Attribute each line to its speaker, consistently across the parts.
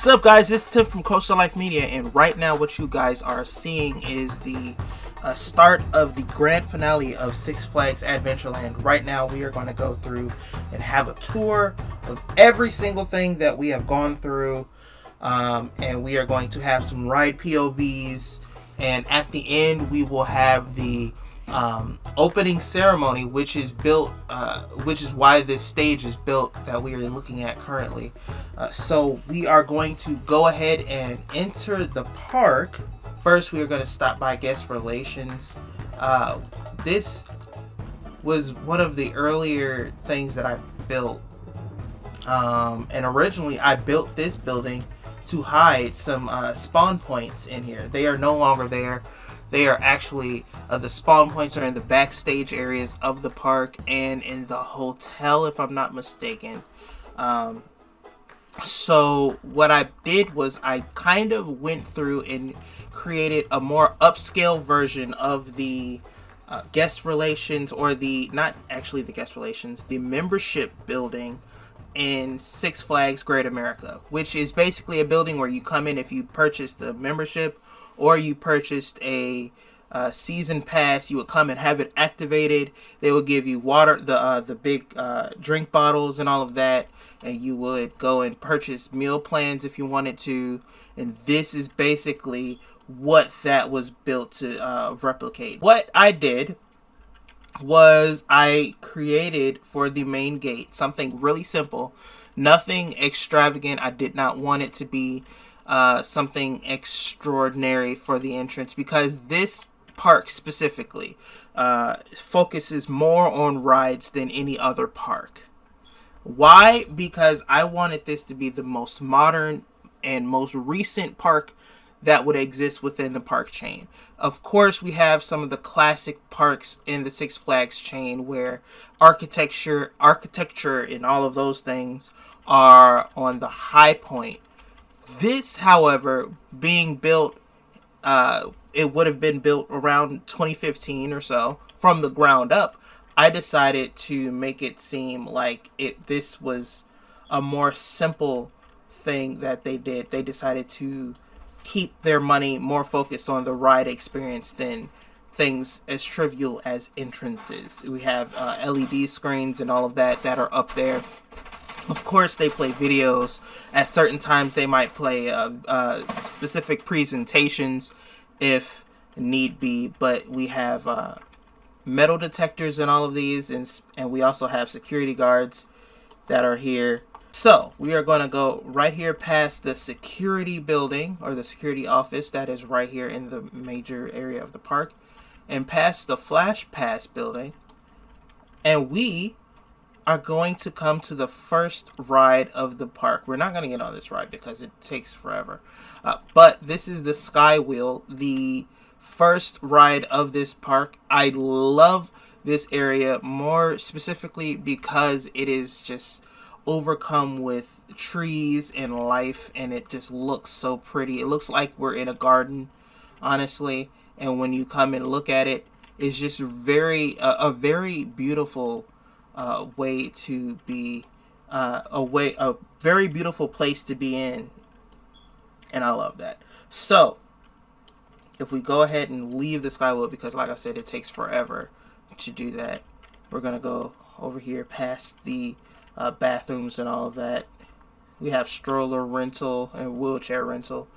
Speaker 1: What's up, guys? It's Tim from Coastal Life Media, and right now what you guys are seeing is the start of the grand finale of Six Flags Adventureland. Right now we are going to go through and have a tour of every single thing that we have gone through, and we are going to have some ride POVs, and at the end we will have the opening ceremony, which is built, which is why this stage is built that we are looking at currently. So we are going to go ahead and enter the park. First, we are going to stop by guest relations. This was one of the earlier things that I built, and originally I built this building to hide some spawn points in here. They are no longer there. They are actually, the spawn points are in the backstage areas of the park and in the hotel, if I'm not mistaken. So what I did was I kind of went through and created a more upscale version of the guest relations, or not actually the guest relations, the membership building in Six Flags Great America, which is basically a building where you come in if you purchased a membership or you purchased a season pass. You would come and have it activated. They would give you water, the big drink bottles and all of that, and you would go and purchase meal plans if you wanted to. And this is basically what that was built to replicate. What I did was I created for the main gate something really simple, nothing extravagant. I did not want it to be something extraordinary for the entrance, because this park specifically focuses more on rides than any other park. Why? Because I wanted this to be the most modern and most recent park that would exist within the park chain. Of course, we have some of the classic parks in the Six Flags chain where architecture and all of those things are on the high point. This, however, being built, it would have been built around 2015 or so from the ground up. I decided to make it seem like this was a more simple thing that they did. They decided to keep their money more focused on the ride experience than things as trivial as entrances. We have LED screens and all of that are up there. Of course, they play videos. At certain times, they might play specific presentations if need be. But we have metal detectors in all of these, and we also have security guards that are here. So we are going to go right here past the security building, or the security office that is right here in the major area of the park, and past the Flash Pass building. And we are going to come to the first ride of the park. We're not going to get on this ride because it takes forever. But this is the Sky Wheel, the first ride of this park. I love this area more specifically because it is just overcome with trees and life, and it just looks so pretty. It looks like we're in a garden, honestly. And when you come and look at it, it's just a very beautiful way to be, a very beautiful place to be in, and I love that. So if we go ahead and leave the Skywheel, because like I said, it takes forever to do that, we're gonna go over here past the bathrooms and all of that. We have stroller rental and wheelchair rental.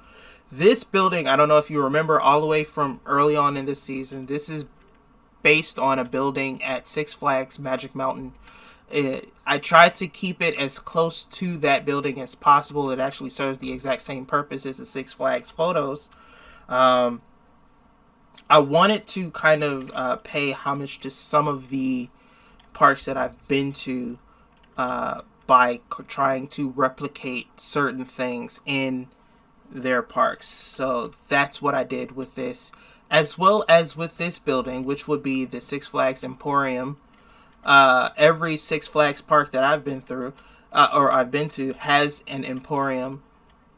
Speaker 1: This building, I don't know if you remember all the way from early on in this season, this is based on a building at Six Flags Magic Mountain. I tried to keep it as close to that building as possible. It actually serves the exact same purpose as the Six Flags photos. I wanted to kind of pay homage to some of the parks that I've been to by trying to replicate certain things in their parks. So that's what I did with this, as well as with this building, which would be the Six Flags Emporium. Every Six Flags park that I've been through, or I've been to, has an emporium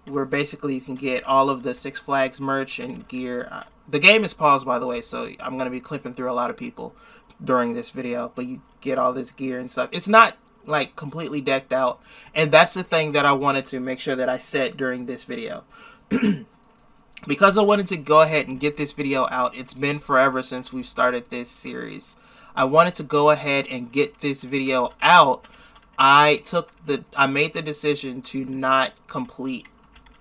Speaker 1: where basically you can get all of the Six Flags merch and gear. The game is paused, by the way, so I'm going to be clipping through a lot of people during this video, but you get all this gear and stuff. It's not like completely decked out. And that's the thing that I wanted to make sure that I said during this video. Because I wanted to go ahead and get this video out. It's been forever since we've started this series. I wanted to go ahead and get this video out. I made the decision to not complete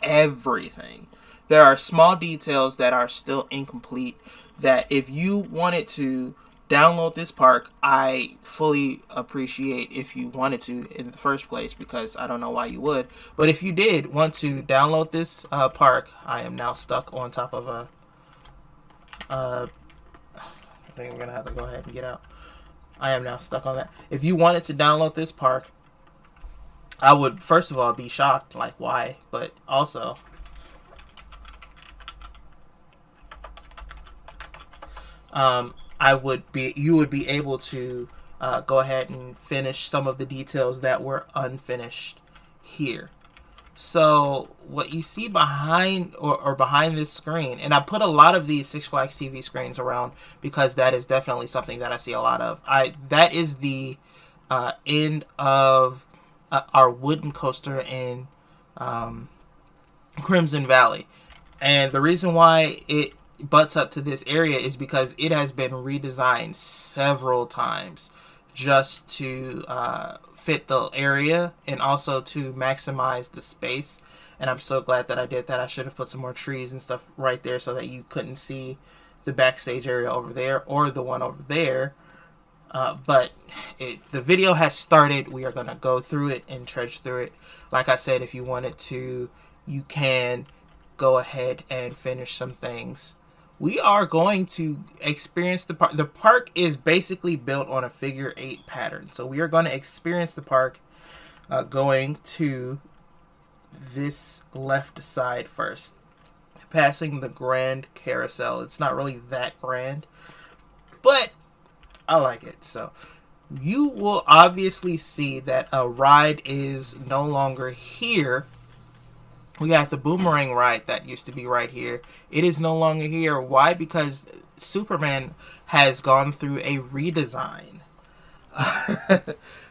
Speaker 1: everything. There are small details that are still incomplete that if you wanted to download this park, I fully appreciate if you wanted to in the first place, because I don't know why you would. But if you did want to download this park, I am now stuck on top of a... I think we're going to have to go ahead and get out. I am now stuck on that. If you wanted to download this park, I would first of all be shocked, like why, but also... you would be able to go ahead and finish some of the details that were unfinished here. So what you see behind or behind this screen, and I put a lot of these Six Flags TV screens around because that is definitely something that I see a lot of. That is the end of our wooden coaster in Crimson Valley, and the reason why it butts up to this area is because it has been redesigned several times just to fit the area and also to maximize the space. And I'm so glad that I did that. I should have put some more trees and stuff right there so that you couldn't see the backstage area over there or the one over there. But the video has started. We are going to go through it and trudge through it. Like I said, if you wanted to, you can go ahead and finish some things. We are going to experience the park. The park is basically built on a figure 8 pattern. So we are going to experience the park going to this left side first. Passing the Grand Carousel. It's not really that grand, but I like it. So you will obviously see that a ride is no longer here. We got the boomerang ride that used to be right here. It is no longer here. Why? Because Superman has gone through a redesign.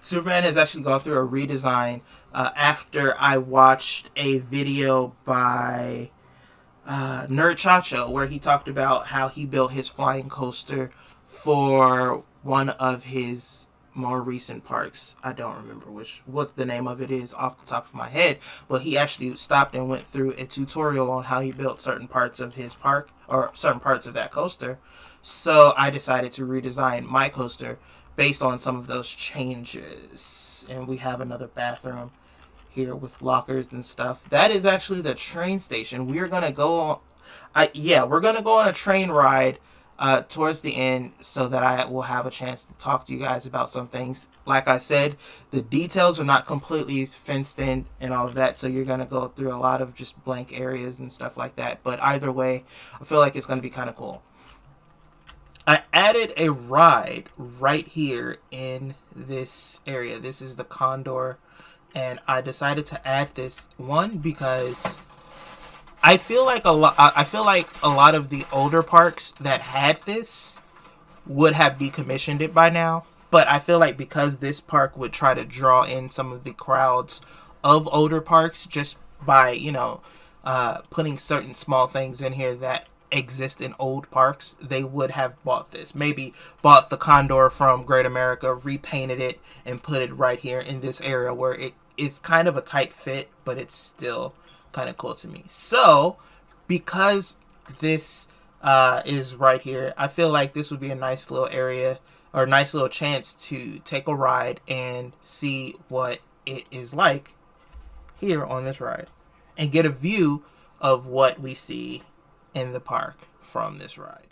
Speaker 1: Superman has actually gone through a redesign after I watched a video by Nerd Chacho where he talked about how he built his flying coaster for one of his more recent parks. I don't remember what the name of it is off the top of my head, but he actually stopped and went through a tutorial on how he built certain parts of his park or certain parts of that coaster. So I decided to redesign my coaster based on some of those changes. And we have another bathroom here with lockers and stuff. That is actually the train station. We're gonna go on we're gonna go on a train ride towards the end so that I will have a chance to talk to you guys about some things. Like I said, the details are not completely fenced in and all of that, so you're going to go through a lot of just blank areas and stuff like that. But either way, I feel like it's going to be kind of cool. I added a ride right here in this area. This is the Condor, and I decided to add this one because I feel like a lot of the older parks that had this would have decommissioned it by now. But I feel like because this park would try to draw in some of the crowds of older parks just by, putting certain small things in here that exist in old parks, they would have bought this. Maybe bought the Condor from Great America, repainted it, and put it right here in this area where it is kind of a tight fit, but it's still kind of cool to me. So because this is right here, I feel like this would be a nice little area or a nice little chance to take a ride and see what it is like here on this ride and get a view of what we see in the park from this ride.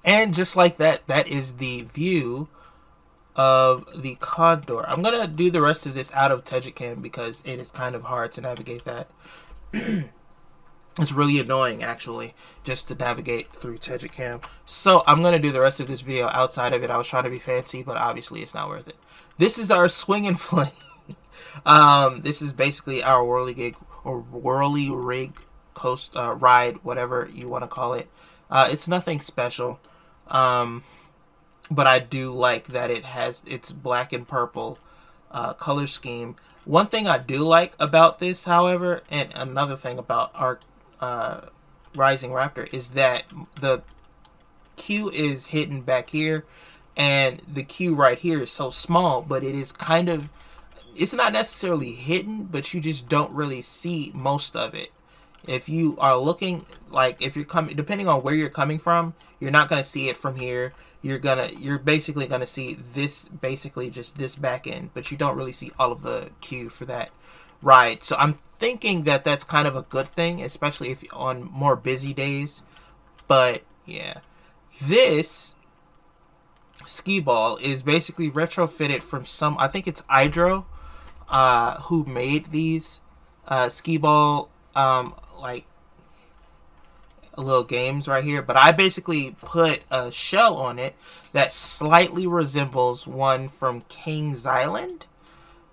Speaker 1: And just like that, that is the view of the Condor. I'm gonna do the rest of this out of Tejicam because it is kind of hard to navigate that. It's really annoying, actually, just to navigate through Tejicam. So I'm gonna do the rest of this video outside of it. I was trying to be fancy, but obviously it's not worth it. This is our swing and fling. This is basically our whirly rig coast ride, whatever you want to call it. It's nothing special. But I do like that it has its black and purple color scheme. One thing I do like about this, however, and another thing about our Rising Raptor, is that the queue is hidden back here, and the queue right here is so small, but it is kind of, it's not necessarily hidden, but you just don't really see most of it. If you are looking, like if you're coming, depending on where you're coming from, you're not going to see it from here. You're basically gonna see this, basically just this back end, but you don't really see all of the queue for that ride. So I'm thinking that that's kind of a good thing, especially if on more busy days. But yeah, this ski ball is basically retrofitted from some, I think it's Hydro, who made these ski ball like little games right here, but I basically put a shell on it that slightly resembles one from King's Island.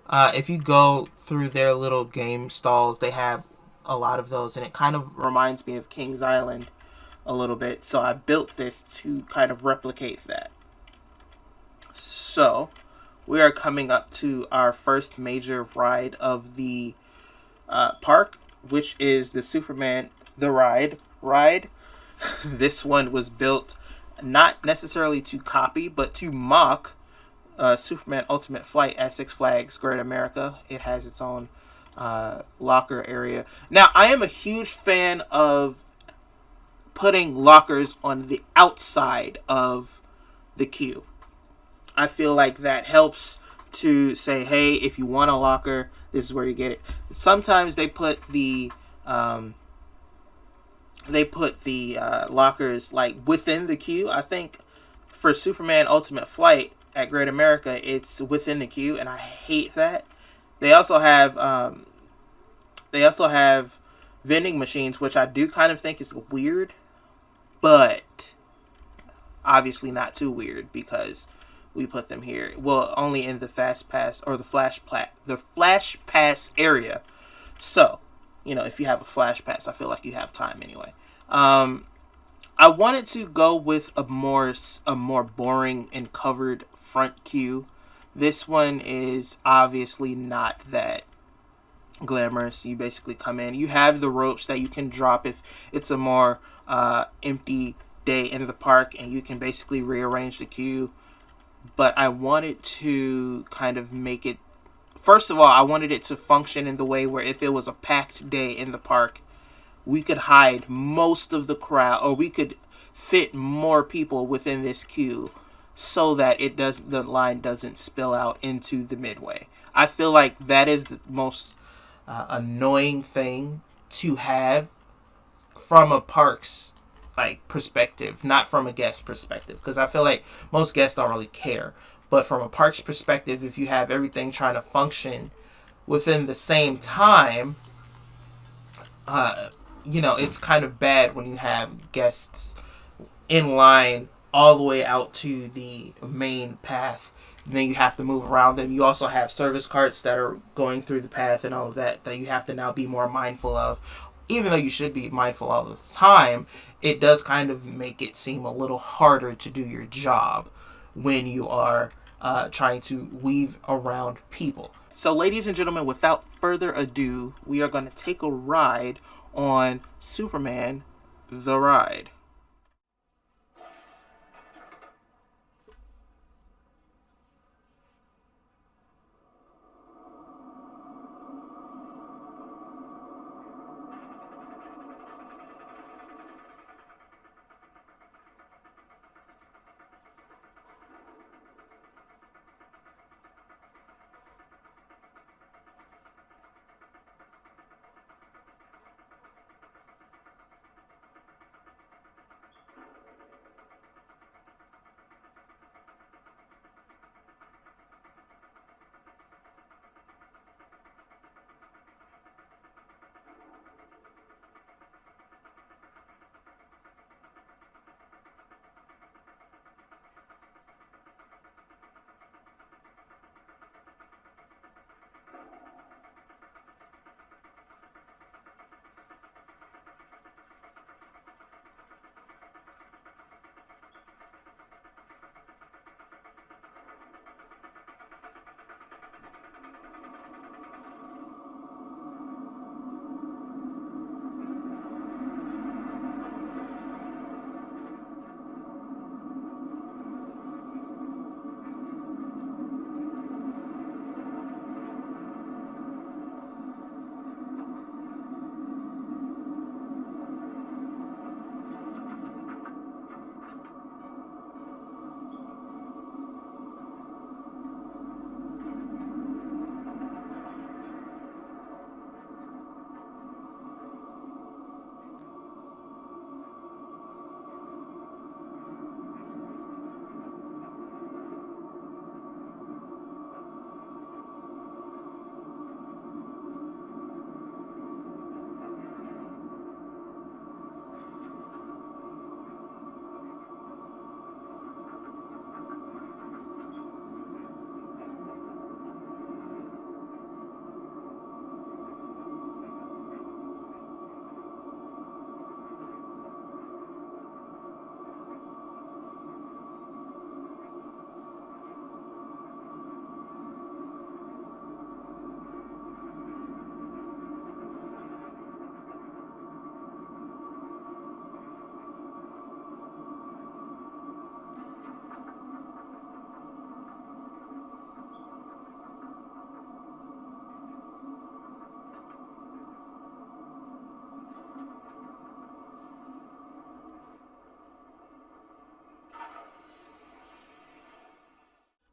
Speaker 1: If you go through their little game stalls, they have a lot of those, and it kind of reminds me of King's Island a little bit, so I built this to kind of replicate that. So we are coming up to our first major ride of the park, which is the Superman the Ride. This one was built not necessarily to copy, but to mock Superman Ultimate Flight at Six Flags Great America. It has its own locker area. Now, I am a huge fan of putting lockers on the outside of the queue. I feel like that helps to say, hey, if you want a locker, this is where you get it. Sometimes they put the lockers like within the queue. I think for Superman Ultimate Flight at Great America, it's within the queue, and I hate that. They also have vending machines, which I do kind of think is weird, but obviously not too weird because we put them here. Well, only in the Fast Pass or the Flash Pass area. So, you know, if you have a Flash Pass, I feel like you have time anyway. I wanted to go with a more boring and covered front queue. This one is obviously not that glamorous. You basically come in. You have the ropes that you can drop if it's a more empty day in the park, and you can basically rearrange the queue. But I wanted to kind of make it, first of all, I wanted it to function in the way where if it was a packed day in the park, we could hide most of the crowd, or we could fit more people within this queue so that the line doesn't spill out into the midway. I feel like that is the most annoying thing to have from a park's like perspective, not from a guest perspective, because I feel like most guests don't really care. But from a park's perspective, if you have everything trying to function within the same time, you know, it's kind of bad when you have guests in line all the way out to the main path. And then you have to move around them. You also have service carts that are going through the path and all of that you have to now be more mindful of. Even though you should be mindful all the time, it does kind of make it seem a little harder to do your job when you are trying to weave around people. So, ladies and gentlemen, without further ado, we are going to take a ride on Superman the Ride.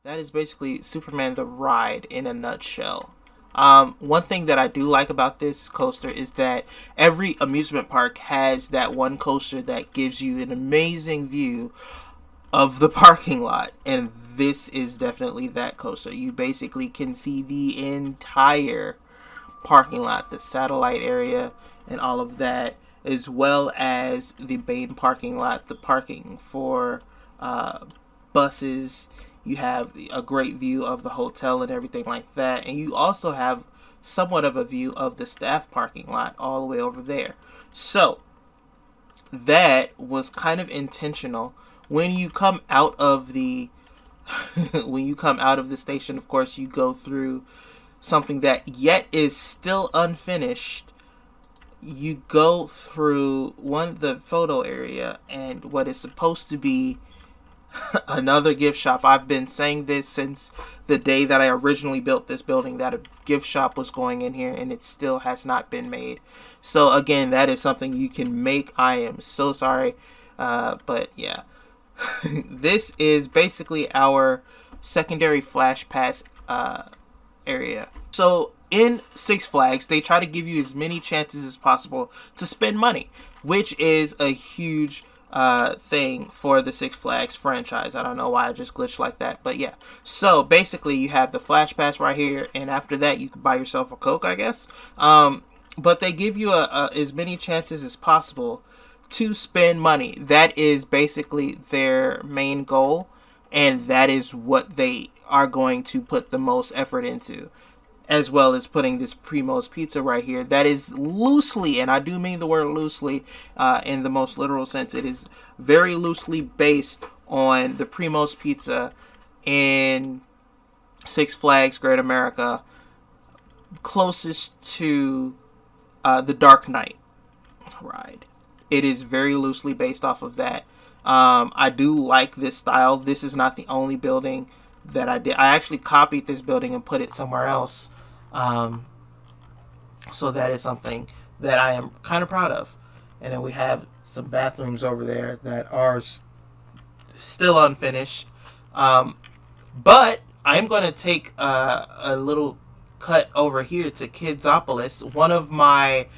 Speaker 1: that is basically Superman the Ride in a nutshell. One thing that I do like about this coaster is that every amusement park has that one coaster that gives you an amazing view of the parking lot, and this is definitely that coaster. You basically can see the entire parking lot, the satellite area, and all of that, as well as the main parking lot, the parking for buses. You have a great view of the hotel and everything like that, and you also have somewhat of a view of the staff parking lot all the way over there. So that was kind of intentional. When you come out of the when you come out of the station, of course, you go through something that yet is still unfinished. You go through the photo area and what is supposed to be another gift shop. I've been saying this since the day that I originally built this building, that a gift shop was going in here, and it still has not been made. So again, that is something you can make. I am so sorry, but yeah. This is basically our secondary Flash Pass area. So in Six Flags, they try to give you as many chances as possible to spend money, which is a huge thing for the Six Flags franchise. I don't know why I just glitched like that, but yeah. So basically, you have the Flash Pass right here, and after that, you can buy yourself a Coke, I guess. But they give you as many chances as possible to spend money. That is basically their main goal, and that is what they are going to put the most effort into, as well as putting this Primo's Pizza right here. That is loosely, and I do mean the word loosely in the most literal sense, it is very loosely based on the Primo's Pizza in Six Flags Great America, closest to the Dark Knight ride. It is very loosely based off of that. I do like this style. This is not the only building that I did. I actually copied this building and put it somewhere else. So that is something that I am kind of proud of. And then we have some bathrooms over there that are still unfinished. But I'm going to take a little cut over here to Kidsopolis, one of my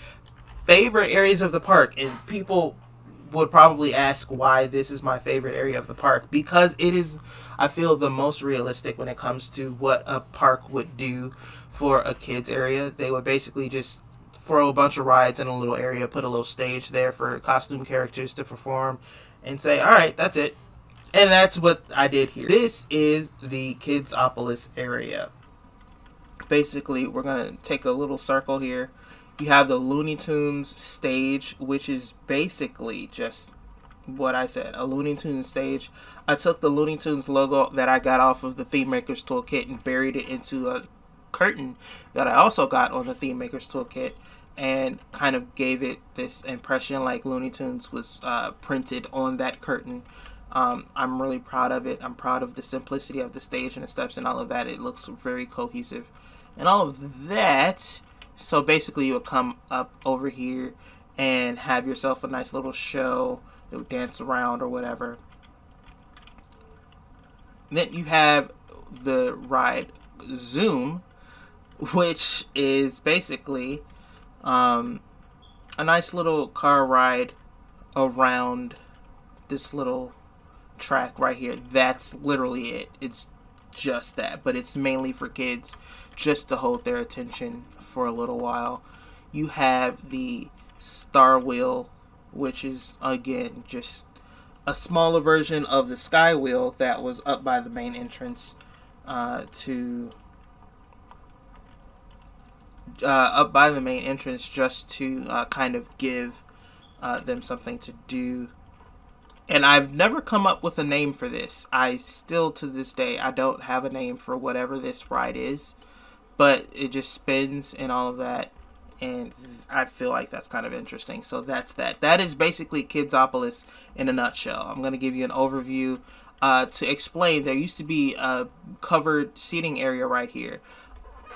Speaker 1: favorite areas of the park. And people would probably ask why this is my favorite area of the park, because it is, I feel, the most realistic when it comes to what a park would do for a kids area. They would basically just throw a bunch of rides in a little area, put a little stage there for costume characters to perform, and say, all right, that's it. And that's what I did here. This is the Kidsopolis area. Basically, we're going to take a little circle here. You have the Looney Tunes stage, which is basically just what I said, a Looney Tunes stage. I took the Looney Tunes logo that I got off of the Theme Maker's Toolkit and buried it into a curtain that I also got on the Theme Maker's Toolkit, and kind of gave it this impression like Looney Tunes was printed on that curtain. I'm really proud of it. I'm proud of the simplicity of the stage and the steps and all of that. It looks very cohesive and all of that. So basically, you would come up over here and have yourself a nice little show. It would dance around or whatever. Then you have the ride Zoom, which is basically a nice little car ride around this little track right here. That's literally it. It's just that, but it's mainly for kids, just to hold their attention for a little while. You have the Star Wheel, which is again just a smaller version of the Sky Wheel that was up by the main entrance just to kind of give them something to do. And I've never come up with a name for this. I still, to this day, I don't have a name for whatever this ride is. But it just spins and all of that. And I feel like that's kind of interesting. So that's that. That is basically Kidsopolis in a nutshell. I'm going to give you an overview to explain. There used to be a covered seating area right here.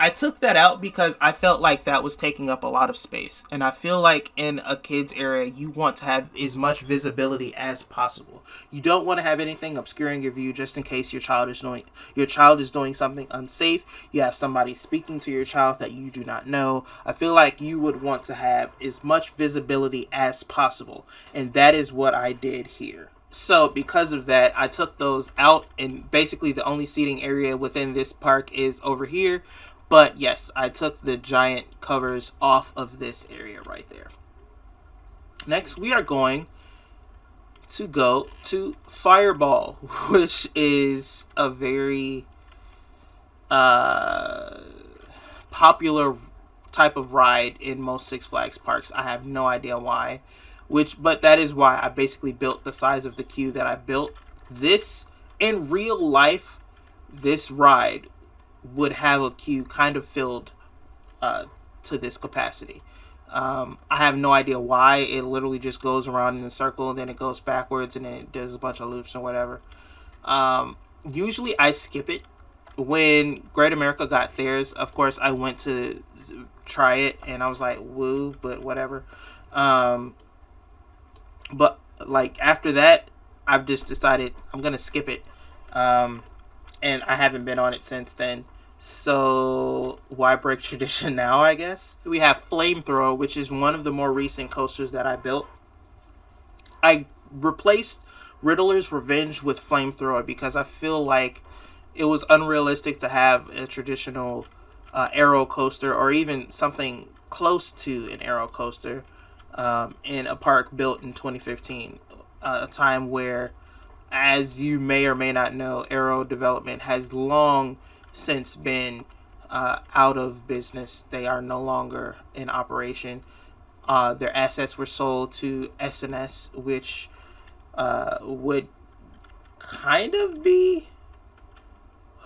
Speaker 1: I took that out because I felt like that was taking up a lot of space. And I feel like in a kid's area, you want to have as much visibility as possible. You don't want to have anything obscuring your view just in case your child is doing something unsafe. You have somebody speaking to your child that you do not know. I feel like you would want to have as much visibility as possible. And that is what I did here. So because of that, I took those out, and basically the only seating area within this park is over here. But yes, I took the giant covers off of this area right there. Next, we are going to go to Fireball, which is a very popular type of ride in most Six Flags parks. I have no idea why. But that is why I basically built the size of the queue that I built. This, in real life, this ride would have a queue kind of filled to this capacity. I have no idea why. It literally just goes around in a circle, and then it goes backwards, and then it does a bunch of loops and whatever. Usually I skip it. When Great America got theirs, of course, I went to try it, and I was like, woo, but whatever. But like after that, I've just decided I'm going to skip it. And I haven't been on it since then. So why break tradition now, I guess? We have Flamethrower, which is one of the more recent coasters that I built. I replaced Riddler's Revenge with Flamethrower because I feel like it was unrealistic to have a traditional aero coaster, or even something close to an aero coaster, in a park built in 2015. A time where, as you may or may not know, aero development has long since been out of business. They are no longer in operation. Their assets were sold to S&S, which would kind of be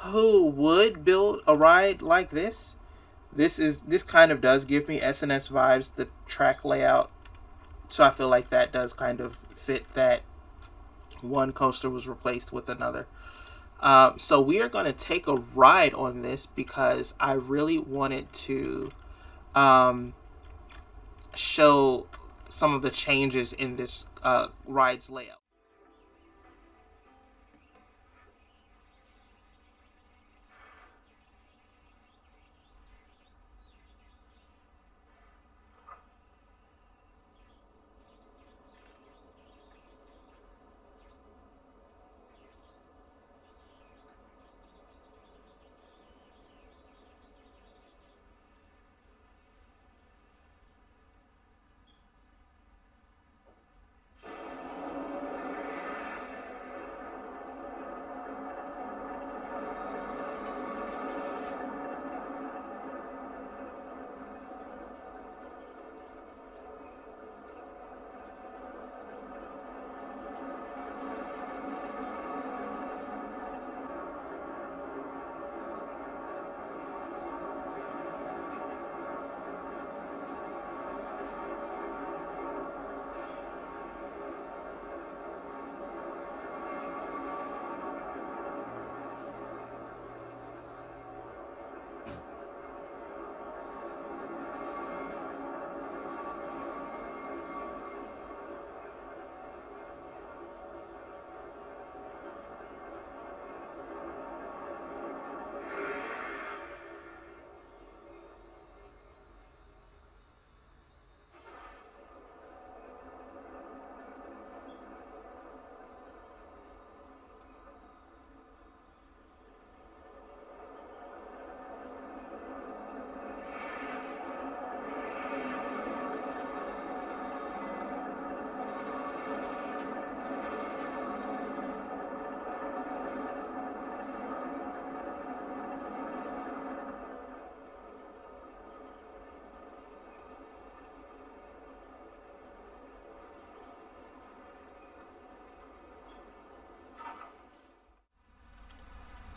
Speaker 1: who would build a ride like this. This kind of does give me S&S vibes, the track layout. So I feel like that does kind of fit that one coaster was replaced with another. So we are going to take a ride on this because I really wanted to show some of the changes in this ride's layout.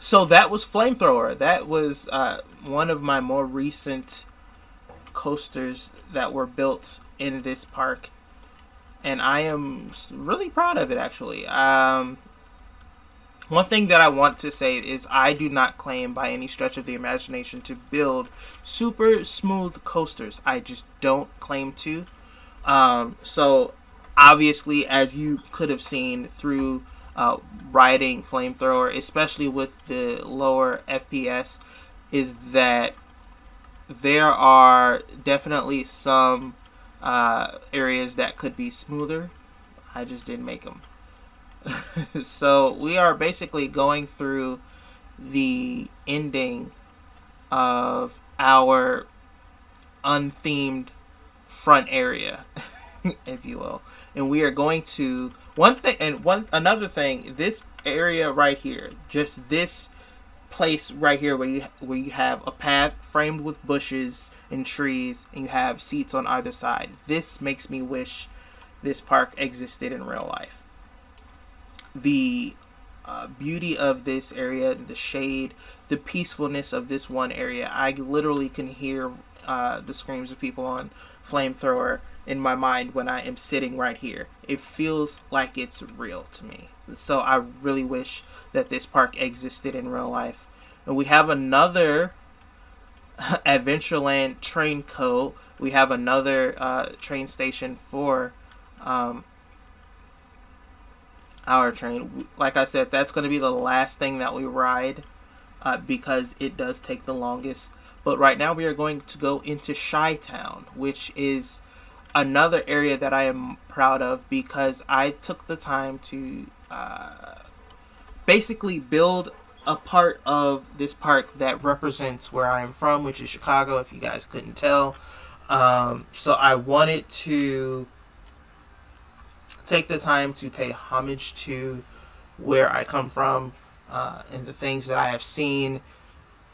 Speaker 1: So that was Flamethrower. That was one of my more recent coasters that were built in this park, and I am really proud of it, actually. One thing that I want to say is I do not claim by any stretch of the imagination to build super smooth coasters. I just don't claim to. So obviously, as you could have seen through riding Flamethrower, especially with the lower FPS, is that there are definitely some areas that could be smoother. I just didn't make them. So we are basically going through the ending of our unthemed front area, if you will, and we are going to another thing. This area right here, just this place right here, where you have a path framed with bushes and trees, and you have seats on either side. This makes me wish this park existed in real life. The beauty of this area, the shade, the peacefulness of this one area. I literally can hear the screams of people on Flamethrower in my mind when I am sitting right here. It feels like it's real to me. So I really wish that this park existed in real life. And we have another Adventureland train co. We have another train station for our train. Like I said, that's going to be the last thing that we ride because it does take the longest. But right now we are going to go into Chi-Town, which is another area that I am proud of because I took the time to basically build a part of this park that represents where I am from, which is Chicago, if you guys couldn't tell. So I wanted to take the time to pay homage to where I come from and the things that I have seen,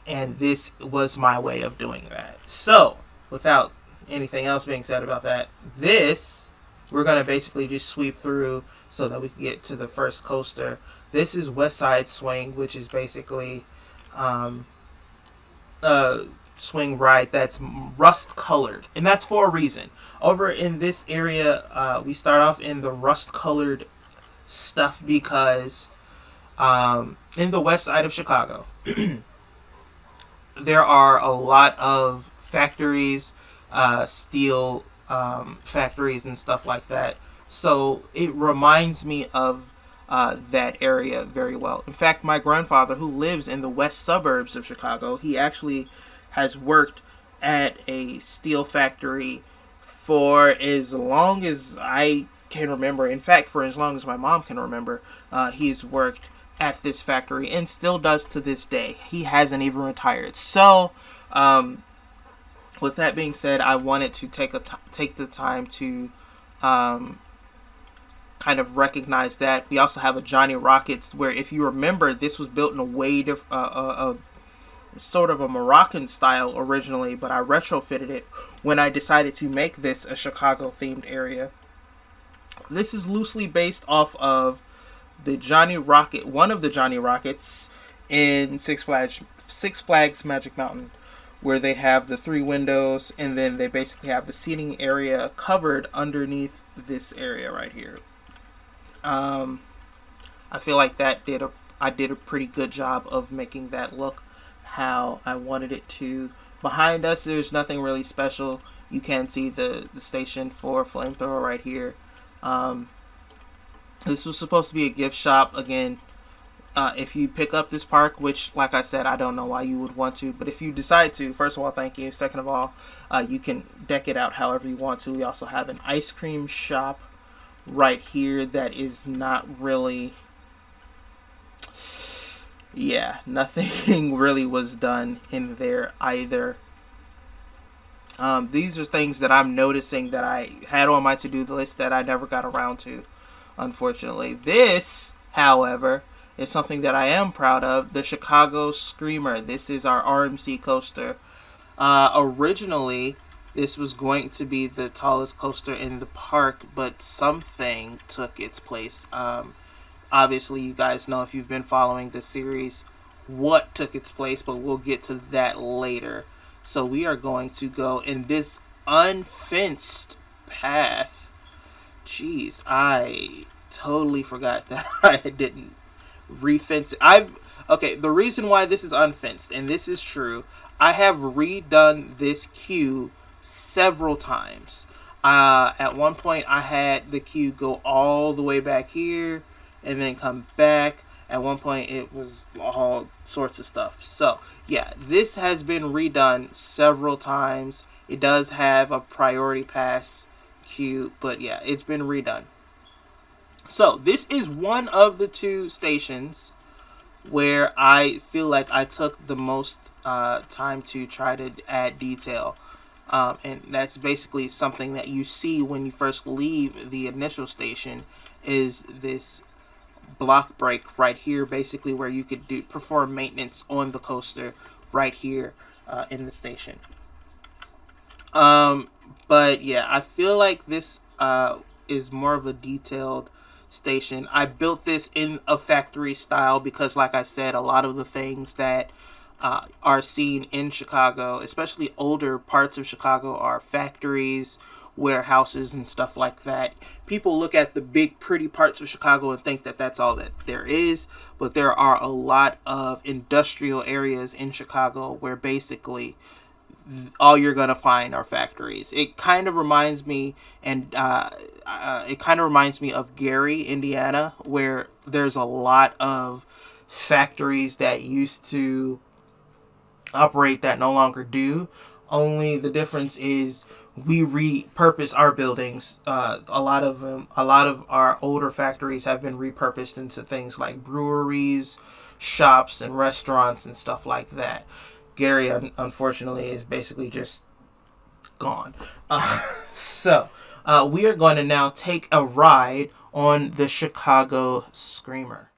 Speaker 1: and this was my way of doing that. So, without anything else being said about that, we're going to basically just sweep through so that we can get to the first coaster. This is West Side Swing, which is basically swing ride that's rust colored, and that's for a reason. Over in this area, we start off in the rust colored stuff because in the west side of Chicago there are a lot of factories, steel factories and stuff like that, so it reminds me of that area very well. In fact, my grandfather, who lives in the west suburbs of Chicago, he actually has worked at a steel factory for as long as I can remember. In fact, for as long as my mom can remember, he's worked at this factory and still does to this day. He hasn't even retired. So, with that being said, I wanted to take the time to kind of recognize that. We also have a Johnny Rockets, where if you remember, this was built in a way sort of a Moroccan style originally, but I retrofitted it when I decided to make this a Chicago themed area. This is loosely based off of one of the Johnny Rockets in Six Flags Magic Mountain, where they have the 3 windows and then they basically have the seating area covered underneath this area right here. I feel like I did a pretty good job of making that look how I wanted it to. Behind us, there's nothing really special. You can see the station for Flamethrower right here. This was supposed to be a gift shop. Again, if you pick up this park, which, like I said, I don't know why you would want to, but if you decide to, first of all, thank you. Second of all, you can deck it out however you want to. We also have an ice cream shop right here that is not really... yeah, nothing really was done in there either. These are things that I'm noticing that I had on my to-do list that I never got around to, unfortunately. This, however, is something that I am proud of. The Chicago Screamer. This is our RMC coaster. Originally, this was going to be the tallest coaster in the park, but something took its place. Obviously, you guys know, if you've been following the series, what took its place, but we'll get to that later. So we are going to go in this unfenced path. Jeez, I totally forgot that I didn't refence. Okay. The reason why this is unfenced, and this is true, I have redone this queue several times. At one point, I had the queue go all the way back here and then come back. At one point, it was all sorts of stuff. So, yeah, this has been redone several times. It does have a priority pass queue, but yeah, it's been redone. So, this is one of the two stations where I feel like I took the most time to try to add detail. And that's basically something that you see when you first leave the initial station, is this block break right here, basically where you could perform maintenance on the coaster right here in the station. But yeah, I feel like this is more of a detailed station. I built this in a factory style because, like I said, a lot of the things that are seen in Chicago, especially older parts of Chicago, are factories, warehouses, and stuff like that. People look at the big, pretty parts of Chicago and think that that's all that there is, but there are a lot of industrial areas in Chicago where basically all you're gonna find are factories. It kind of reminds me, of Gary, Indiana, where there's a lot of factories that used to operate that no longer do. Only the difference is we repurpose our buildings. A lot of our older factories have been repurposed into things like breweries, shops, and restaurants and stuff like that. Gary, unfortunately, is basically just gone. So we are going to now take a ride on the Chicago Screamer.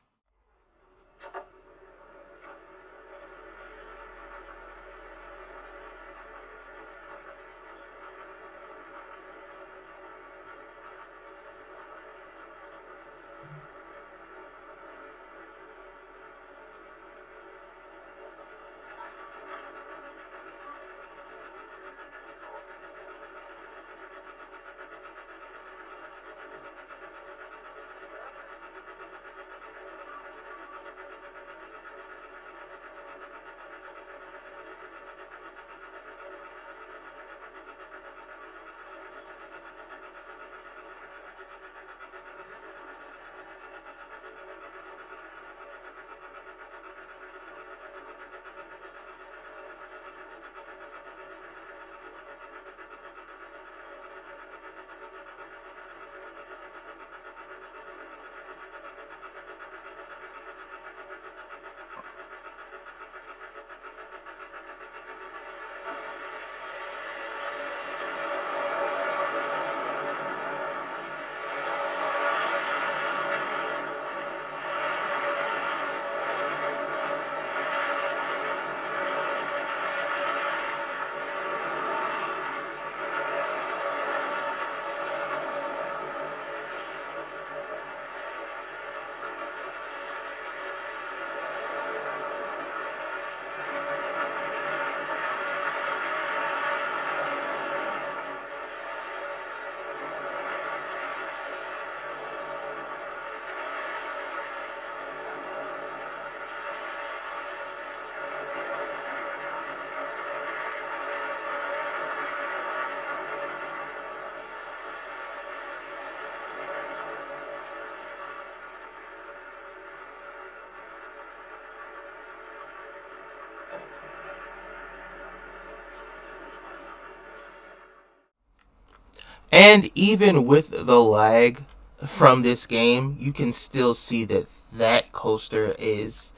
Speaker 1: And even with the lag from this game, you can still see that that coaster is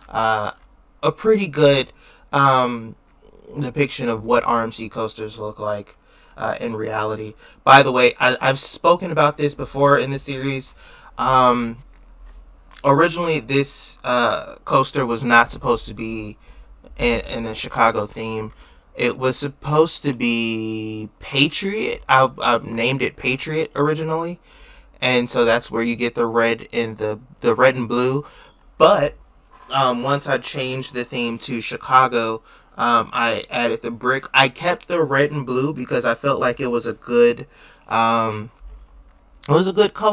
Speaker 1: a pretty good depiction of what RMC coasters look like in reality. By the way, I've spoken about this before in the series. Originally, this coaster was not supposed to be in a Chicago theme. It was supposed to be Patriot. I named it Patriot originally, and so that's where you get the red and the red and blue. But once I changed the theme to Chicago, I added the brick. I kept the red and blue because I felt like it was a good color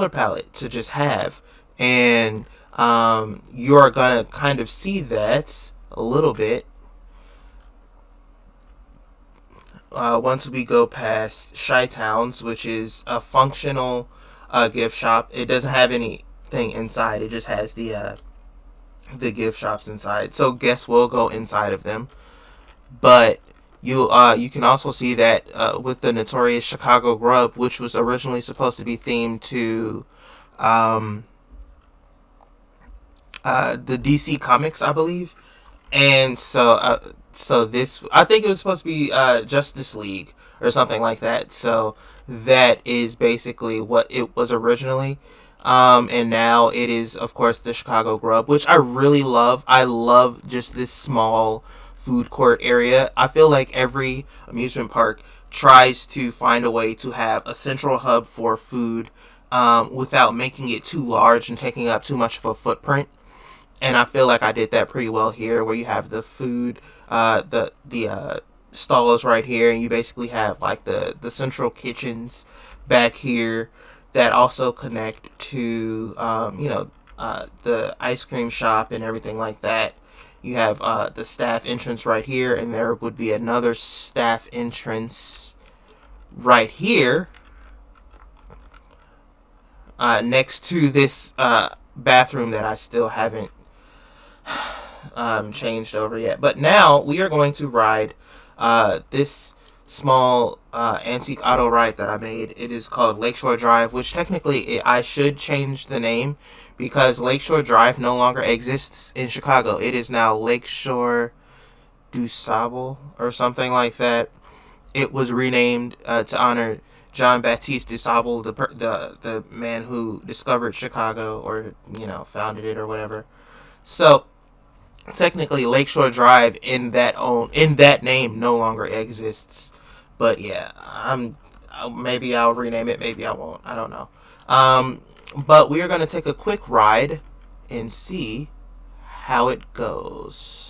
Speaker 1: palette to just have. And You're gonna kind of see that a little bit once we go past Shy Towns, which is a functional gift shop. It doesn't have anything inside. It just has the gift shops inside. So guests will go inside of them. But you can also see that with the notorious Chicago Grub, which was originally supposed to be themed to um, the DC Comics, I believe, and so this, I think it was supposed to be Justice League or something like that. So that is basically what it was originally. And now it is, of course, the Chicago Grub, which I really love. I love just this small food court area. I feel like every amusement park tries to find a way to have a central hub for food without making it too large and taking up too much of a footprint. And I feel like I did that pretty well here, where you have the food, the stalls right here, and you basically have like the central kitchens back here that also connect to the ice cream shop and everything like that. You have the staff entrance right here, and there would be another staff entrance right here next to this bathroom that I still haven't changed over yet. But now we are going to ride this small antique auto ride that I made. It is called Lakeshore Drive, which technically I should change the name because Lakeshore Drive no longer exists in Chicago. It is now Lakeshore du Sable or something like that. It was renamed to honor John Baptiste du Sable, the man who discovered Chicago, or founded it or whatever. So technically Lakeshore Drive in that name no longer exists. But yeah, maybe I'll rename it, maybe I won't. I don't know. But we are going to take a quick ride and see how it goes.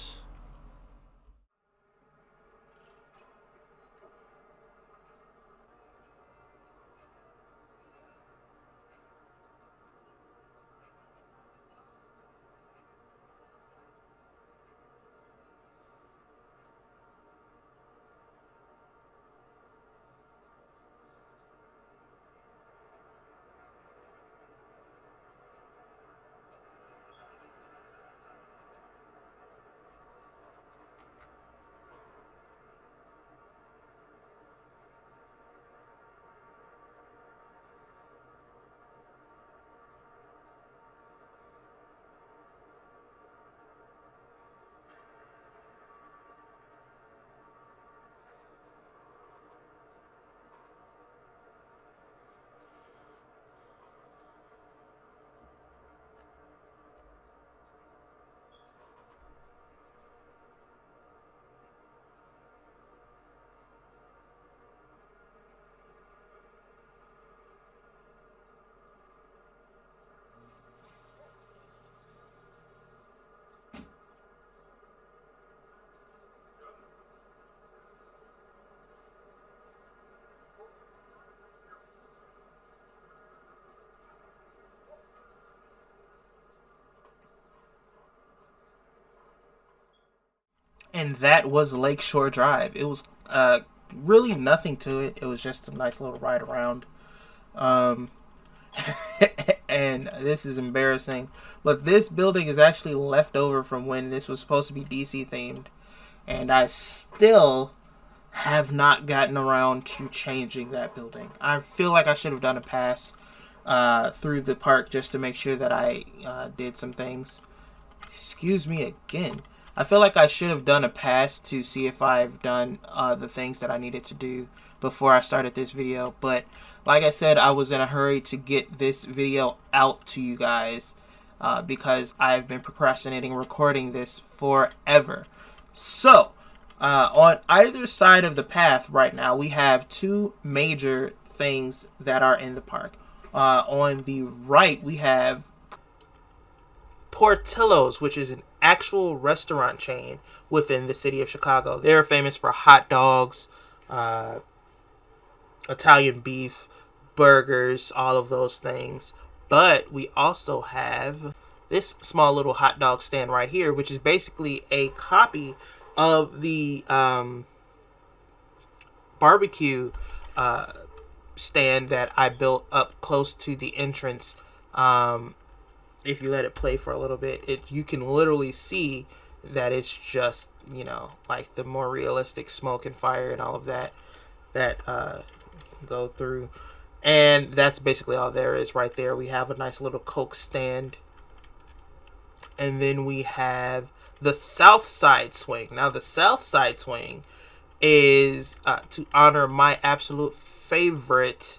Speaker 1: And that was Lakeshore Drive. It was really nothing to it. It was just a nice little ride around. Um, and this is embarrassing, but this building is actually left over from when this was supposed to be DC themed, and I still have not gotten around to changing that building. I feel like I should have done a pass through the park just to make sure that I did some things. Excuse me again. I feel like I should have done a pass to see if I've done the things that I needed to do before I started this video. But like I said, I was in a hurry to get this video out to you guys because I've been procrastinating recording this forever. So, on either side of the path right now, we have two major things that are in the park. On the right, we have Portillo's, which is an actual restaurant chain within the city of Chicago. They're famous for hot dogs, Italian beef, burgers, all of those things. But we also have this small little hot dog stand right here, which is basically a copy of the barbecue stand that I built up close to the entrance. If you let it play for a little bit, you can literally see that it's just, like the more realistic smoke and fire and all of that go through. And that's basically all there is right there. We have a nice little Coke stand. And then we have the South Side Swing. Now, the South Side Swing is to honor my absolute favorite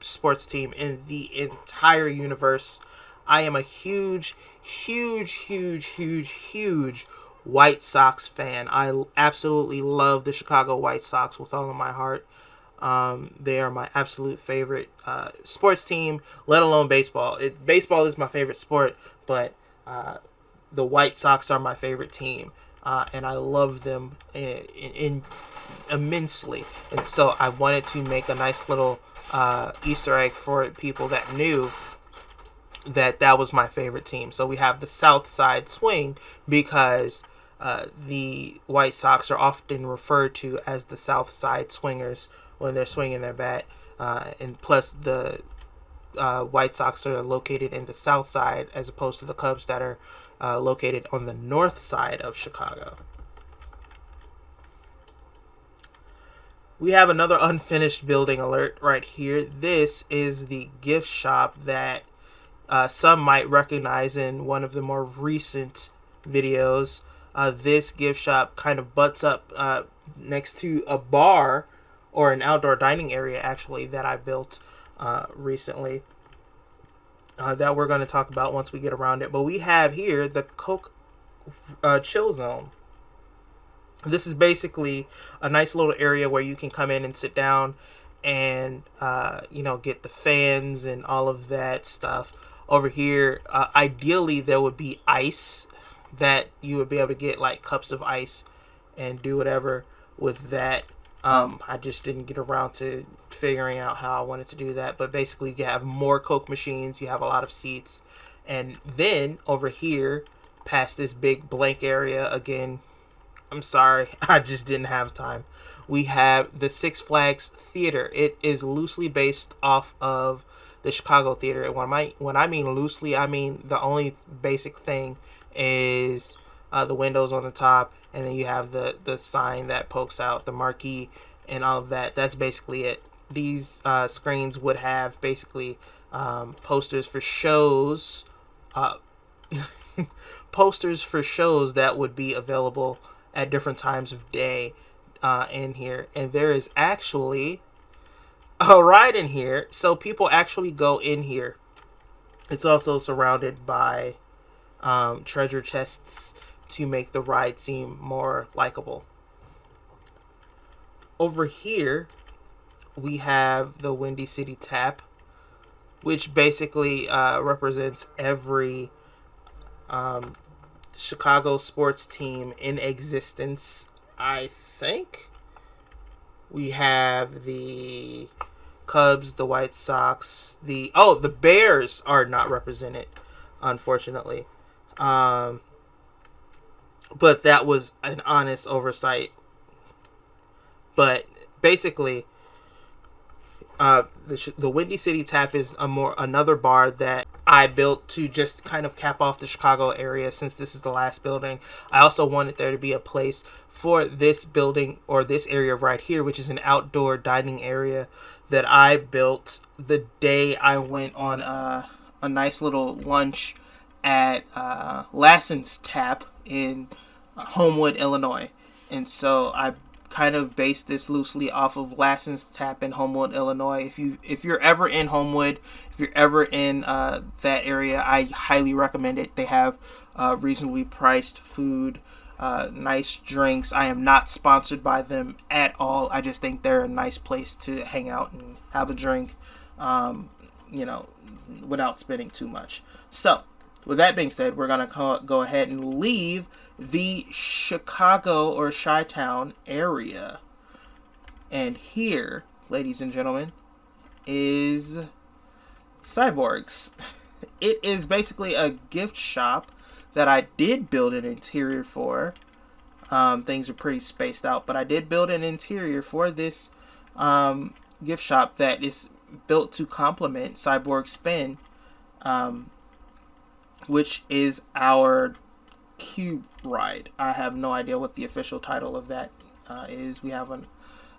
Speaker 1: sports team in the entire universe. I am a huge White Sox fan. I absolutely love the Chicago White Sox with all of my heart. They are my absolute favorite sports team, let alone baseball. Baseball is my favorite sport, but the White Sox are my favorite team, and I love them in immensely. And so I wanted to make a nice little Easter egg for people that knew that was my favorite team. So we have the South Side Swing because the White Sox are often referred to as the South Side Swingers when they're swinging their bat. And plus the White Sox are located in the South Side as opposed to the Cubs that are located on the North Side of Chicago. We have another unfinished building alert right here. This is the gift shop that some might recognize in one of the more recent videos. This gift shop kind of butts up next to a bar, or an outdoor dining area actually, that I built recently that we're going to talk about once we get around it. But we have here the Coke Chill Zone. This is basically a nice little area where you can come in and sit down and get the fans and all of that stuff. Over here, ideally there would be ice that you would be able to get, like cups of ice, and do whatever with that. I just didn't get around to figuring out how I wanted to do that. But basically you have more Coke machines, you have a lot of seats. And then over here, past this big blank area, again, I'm sorry, I just didn't have time. We have the Six Flags Theater. It is loosely based off of the Chicago Theater. And when I mean loosely, I mean the only basic thing is the windows on the top, and then you have the sign that pokes out, the marquee, and all of that. That's basically it. These screens would have basically posters for shows, posters for shows that would be available at different times of day in here. And there is actually a ride in here, so people actually go in here. It's also surrounded by treasure chests to make the ride seem more likable. Over here, we have the Windy City Tap, which basically represents every Chicago sports team in existence, I think. We have the Cubs, the White Sox, the Bears are not represented, unfortunately. But that was an honest oversight. But basically, the Windy City Tap is another bar that I built to just kind of cap off the Chicago area, since this is the last building. I also wanted there to be a place for this building, or this area right here, which is an outdoor dining area that I built the day I went on a nice little lunch at Lassen's Tap in Homewood, Illinois. And so I kind of based this loosely off of Lassen's Tap in Homewood, Illinois. If you're ever in Homewood, if you're ever in that area, I highly recommend it. They have reasonably priced food, nice drinks. I am not sponsored by them at all. I just think they're a nice place to hang out and have a drink, without spending too much. So, with that being said, we're going to go ahead and leave the Chicago or Chi-Town area. And here, ladies and gentlemen, is Cyborgs. it is basically a gift shop that I did build an interior for. Things are pretty spaced out, but I did build an interior for this gift shop that is built to complement Cyborg Spin, which is our cube ride. I have no idea what the official title of that is. We have an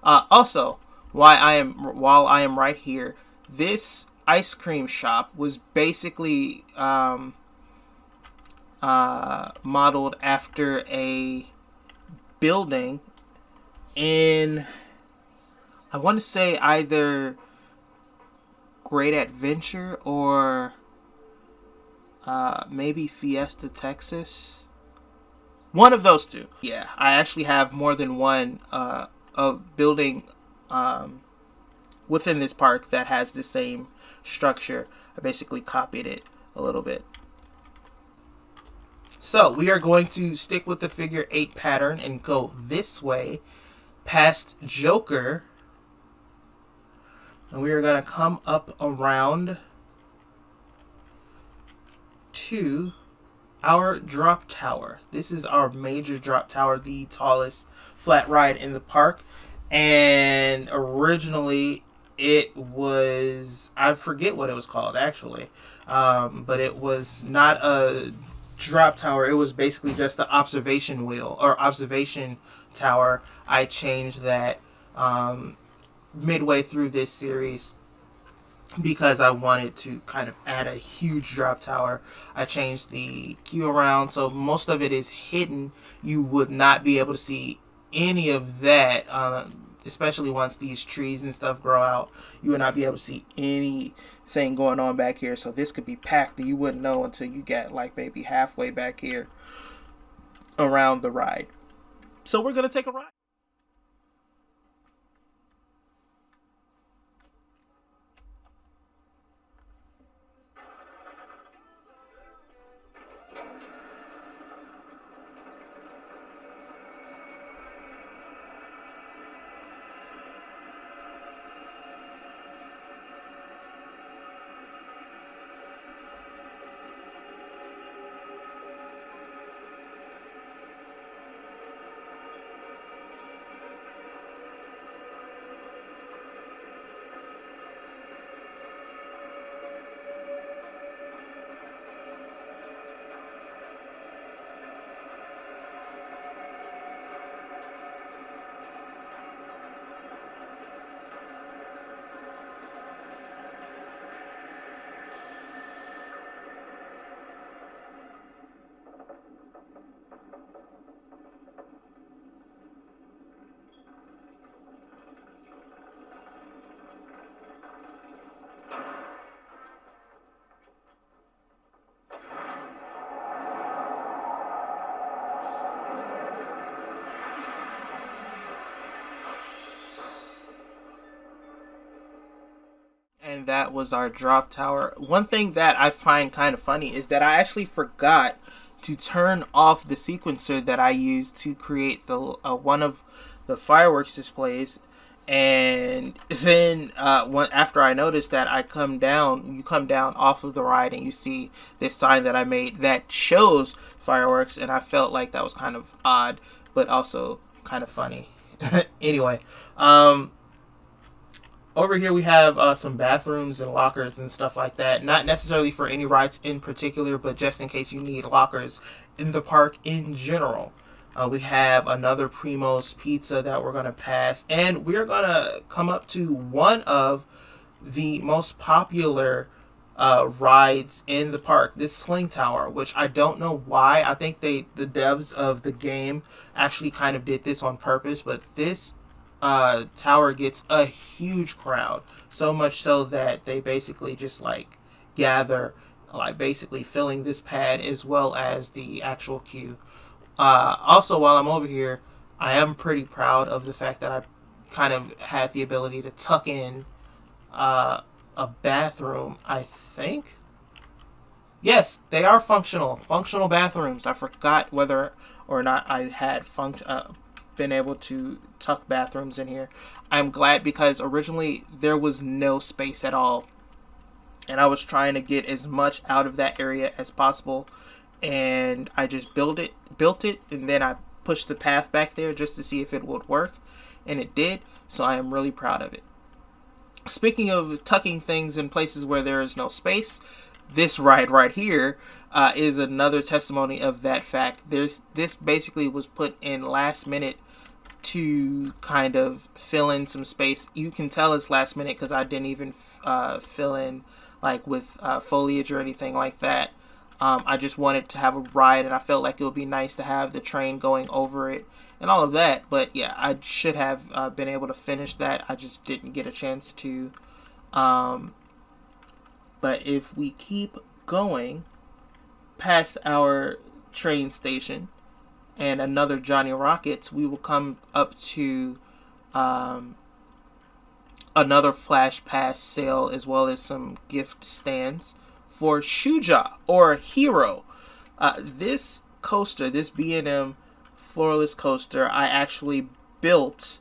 Speaker 1: also while I am right here. This ice cream shop was basically modeled after a building in, I want to say, either Great Adventure or maybe Fiesta, Texas. One of those two. Yeah, I actually have more than one building within this park that has the same structure. I basically copied it a little bit. So we are going to stick with the figure 8 pattern and go this way past Joker. And we are going to come up around to our drop tower. This is our major drop tower, the tallest flat ride in the park. And originally it was, I forget what it was called actually, but it was not a drop tower. It was basically just the observation wheel or observation tower. I changed that midway through this series because I wanted to kind of add a huge drop tower. I changed the queue around, so most of it is hidden. You would not be able to see any of that, especially once these trees and stuff grow out. You would not be able to see anything going on back here. So this could be packed and you wouldn't know until you get like maybe halfway back here around the ride. So we're going to take a ride. And that was our drop tower. One thing that I find kind of funny is that I actually forgot to turn off the sequencer that I used to create the one of the fireworks displays. And then after I noticed that, you come down off of the ride and you see this sign that I made that shows fireworks, and I felt like that was kind of odd, but also kind of funny. Anyway, over here we have some bathrooms and lockers and stuff like that. Not necessarily for any rides in particular, but just in case you need lockers in the park in general. We have another Primo's Pizza that we're going to pass. And we're going to come up to one of the most popular rides in the park. This Sling Tower, which I don't know why. I think the devs of the game actually kind of did this on purpose. But this tower gets a huge crowd, so much so that they basically just like gather, like basically filling this pad as well as the actual queue. Also, while I'm over here, I am pretty proud of the fact that I kind of had the ability to tuck in a bathroom. I think, yes, they are functional bathrooms. I forgot whether or not I had been able to tuck bathrooms in here. I'm glad, because originally there was no space at all, and I was trying to get as much out of that area as possible. And I just built it, and then I pushed the path back there just to see if it would work, and it did. So I am really proud of it. Speaking of tucking things in places where there is no space, this ride right here is another testimony of that fact. This basically was put in last minute to kind of fill in some space. You can tell it's last minute because I didn't even fill in like with foliage or anything like that. I just wanted to have a ride, and I felt like it would be nice to have the train going over it and all of that. But yeah, I should have been able to finish that. I just didn't get a chance to. But if we keep going past our train station and another Johnny Rockets, we will come up to another Flash Pass sale, as well as some gift stands for Shuja, or Hero. This coaster, this B&M floorless coaster, I actually built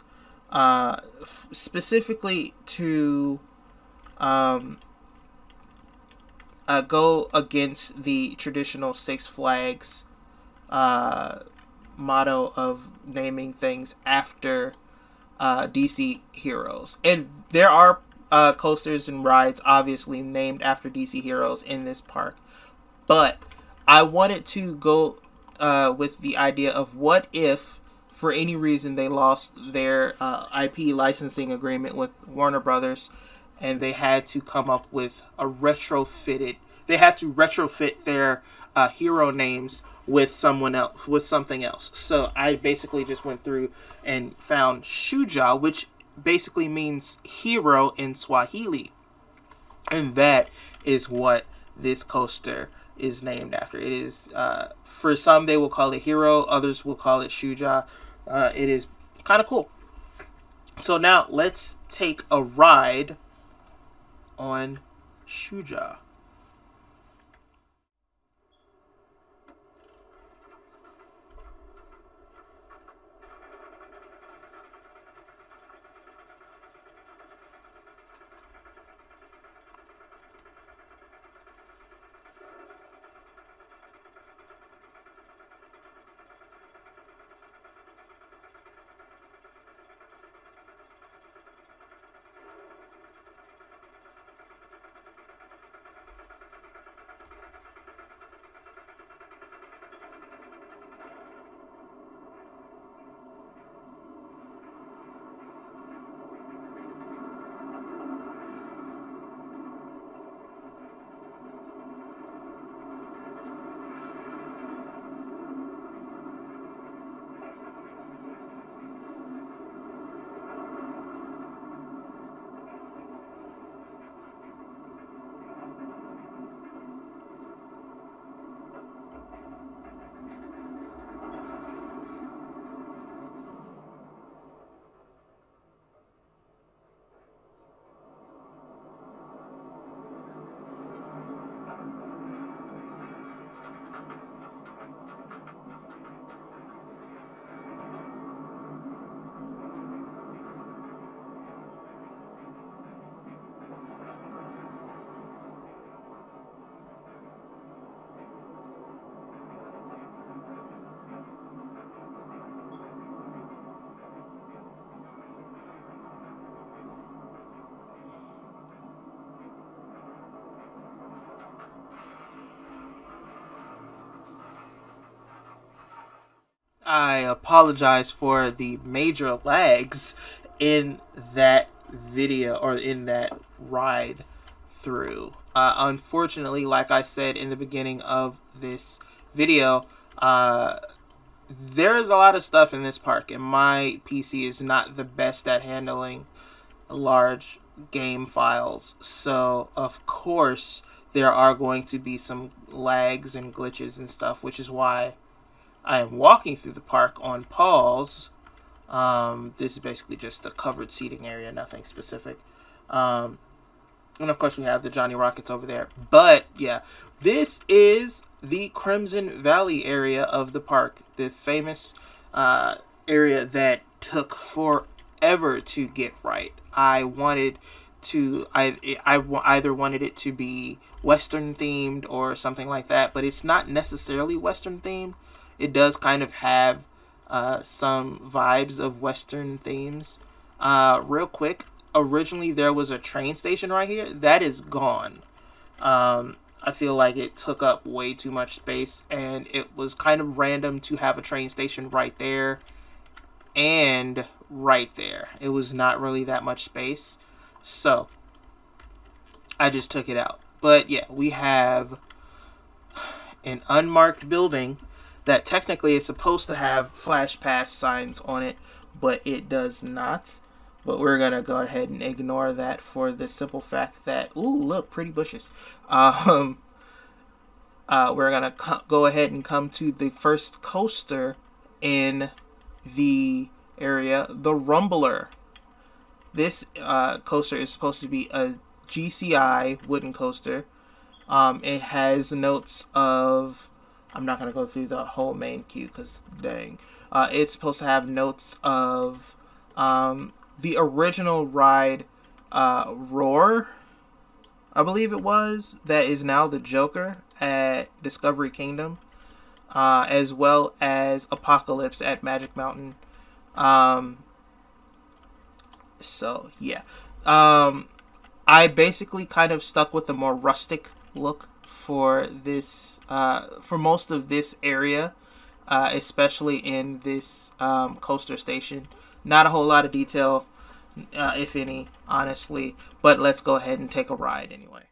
Speaker 1: specifically to go against the traditional Six Flags motto of naming things after DC heroes. And there are coasters and rides obviously named after DC heroes in this park, but I wanted to go with the idea of what if for any reason they lost their IP licensing agreement with Warner Brothers, and they had to come up with they had to retrofit their hero names with something else. So I basically just went through and found Shuja, which basically means hero in Swahili, and that is what this coaster is named after. It is for some they will call it Hero, others will call it Shuja. It is kind of cool. So now let's take a ride on Shuja. I apologize for the major lags in that video, or in that ride through. Unfortunately, like I said in the beginning of this video, there is a lot of stuff in this park, and my PC is not the best at handling large game files. So, of course, there are going to be some lags and glitches and stuff, which is why I am walking through the park on pause. This is basically just a covered seating area, nothing specific. And of course we have the Johnny Rockets over there. But yeah, this is the Crimson Valley area of the park. The famous area that took forever to get right. I wanted either wanted it to be Western themed or something like that, but it's not necessarily Western themed. It does kind of have some vibes of Western themes. Real quick, originally there was a train station right here. That is gone. I feel like it took up way too much space, and it was kind of random to have a train station right there and right there. It was not really that much space, so I just took it out. But yeah, we have an unmarked building that technically is supposed to have flash pass signs on it, but it does not. But we're going to go ahead and ignore that for the simple fact that, ooh, look, pretty bushes. We're going to go ahead and come to the first coaster in the area, the Rumbler. This coaster is supposed to be a GCI wooden coaster. It has notes of... I'm not going to go through the whole main queue because, dang. It's supposed to have notes of... the original ride, Roar, I believe it was, that is now the Joker at Discovery Kingdom, as well as Apocalypse at Magic Mountain. So, yeah. I basically kind of stuck with a more rustic look for this, for most of this area, especially in this coaster station. Not a whole lot of detail, if any, honestly. But let's go ahead and take a ride anyway.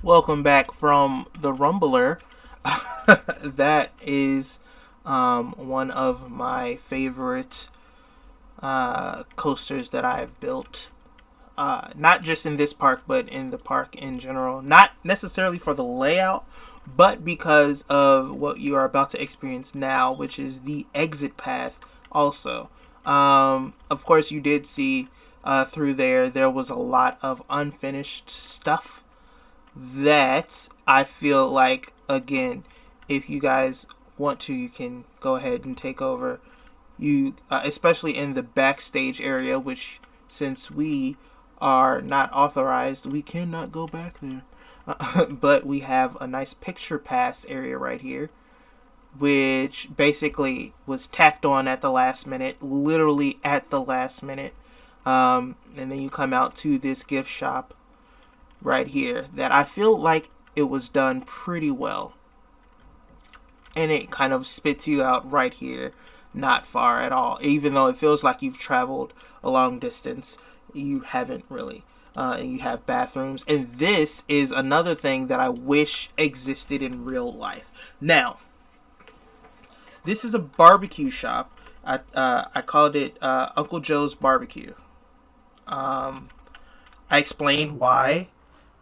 Speaker 1: Welcome back from the Rumbler. That is one of my favorite coasters that I've built. Not just in this park, but in the park in general. Not necessarily for the layout, but because of what you are about to experience now, which is the exit path also. Of course, you did see through there was a lot of unfinished stuff that I feel like, again, if you guys want to, you can go ahead and take over. You, especially in the backstage area, which since we are not authorized, we cannot go back there. But we have a nice picture pass area right here, which basically was tacked on at the last minute, literally at the last minute. And then you come out to this gift shop right here that I feel like it was done pretty well. And it kind of spits you out right here, not far at all. Even though it feels like you've traveled a long distance, you haven't really. and you have bathrooms. And this is another thing that I wish existed in real life. Now, this is a barbecue shop. I called it Uncle Joe's Barbecue. I explained why.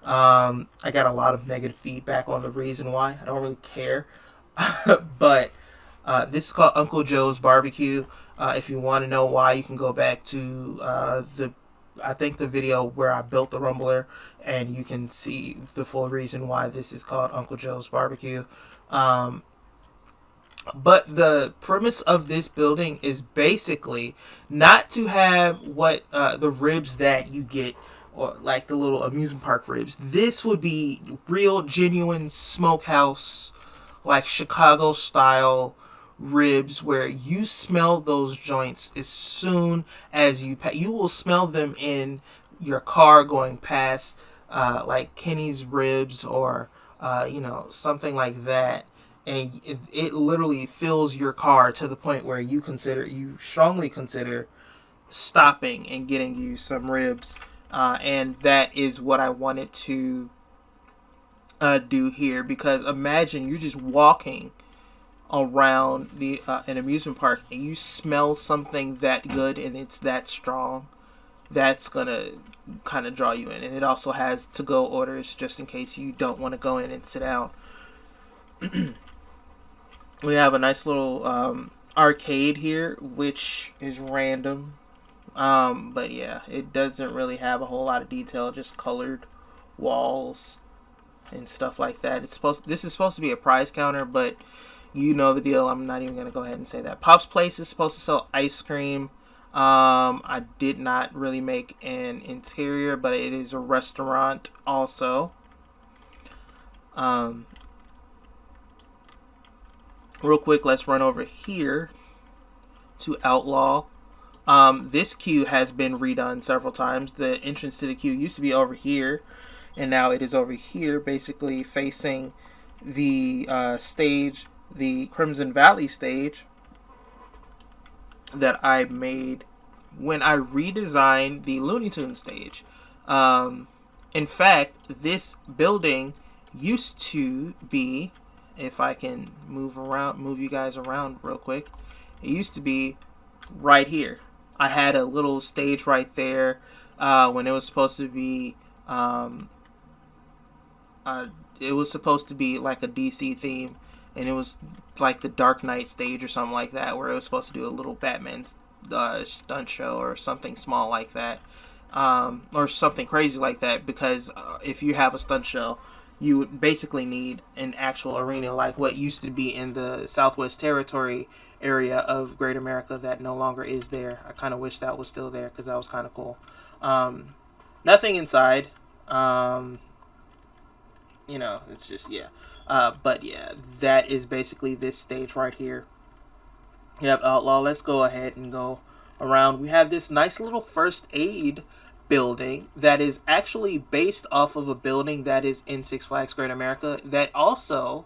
Speaker 1: I got a lot of negative feedback on the reason why. I don't really care. But this is called Uncle Joe's Barbecue. If you want to know why, you can go back to the video where I built the Rumbler, and you can see the full reason why this is called Uncle Joe's Barbecue. But the premise of this building is basically not to have what the ribs that you get, or like the little amusement park ribs. This would be real, genuine smokehouse, like Chicago style ribs, where you smell those joints as soon as you will smell them in your car going past, like Kenny's Ribs or something like that. And it literally fills your car to the point where you strongly consider stopping and getting you some ribs. And that is what I wanted to do here, because imagine you're just walking around an amusement park and you smell something that good and it's that strong. That's gonna kind of draw you in. And it also has to-go orders just in case you don't want to go in and sit down. We have a nice little arcade here, which is random. But yeah, it doesn't really have a whole lot of detail, just colored walls and stuff like that. This is supposed to be a prize counter, but you know the deal. I'm not even going to go ahead and say that. Pop's Place is supposed to sell ice cream. I did not really make an interior, but it is a restaurant also. Real quick, let's run over here to Outlaw. This queue has been redone several times. The entrance to the queue used to be over here, and now it is over here, basically facing the stage, the Crimson Valley stage that I made when I redesigned the Looney Tunes stage. In fact, this building used to be, if I can move you guys around real quick, it used to be right here. I had a little stage right there when it was supposed to be like a DC theme, and it was like the Dark Knight stage or something like that, where it was supposed to do a little Batman stunt show or something small like that, or something crazy like that, because if you have a stunt show, you would basically need an actual arena like what used to be in the Southwest Territory area of Great America that no longer is there. I kind of wish that was still there, because that was kind of cool. Nothing inside. It's just, yeah. But yeah, that is basically this stage right here. You have Outlaw. Let's go ahead and go around. We have this nice little first aid building that is actually based off of a building that is in Six Flags Great America that also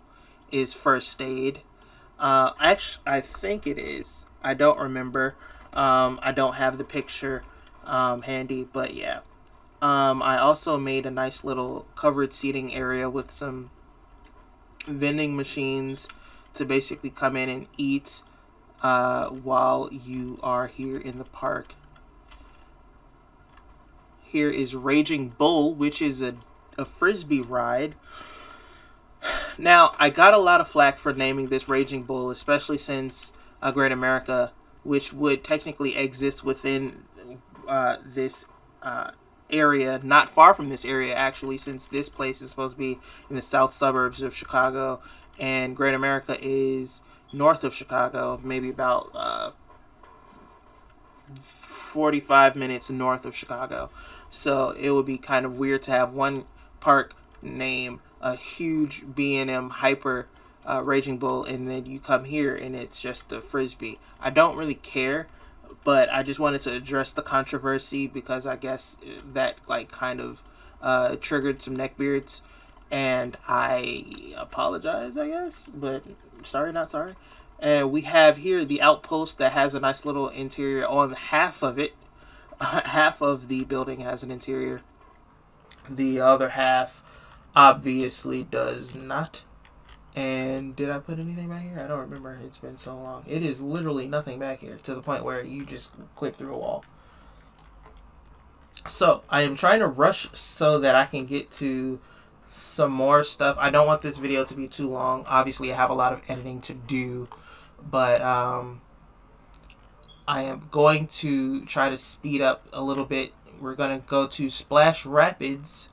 Speaker 1: is first aid. Actually, I think it is. I don't remember. I don't have the picture handy, but yeah. I also made a nice little covered seating area with some vending machines to basically come in and eat while you are here in the park. Here is Raging Bull, which is a frisbee ride. Now, I got a lot of flack for naming this Raging Bull, especially since Great America, which would technically exist within this area, not far from this area actually, since this place is supposed to be in the south suburbs of Chicago, and Great America is north of Chicago, maybe about 45 minutes north of Chicago. So it would be kind of weird to have one park name a huge B&M hyper Raging Bull, and then you come here and it's just a frisbee. I don't really care, but I just wanted to address the controversy, because I guess that kind of triggered some neckbeards, and I apologize, I guess, but sorry, not sorry. And we have here the Outpost that has a nice little interior on half of it. Half of the building has an interior. The other half obviously does not. And did I put anything back here? I don't remember. It's been so long. It is literally nothing back here, to the point where you just clip through a wall. So I am trying to rush so that I can get to some more stuff. I don't want this video to be too long. Obviously, I have a lot of editing to do, but I am going to try to speed up a little bit. We're going to go to Splash Rapids.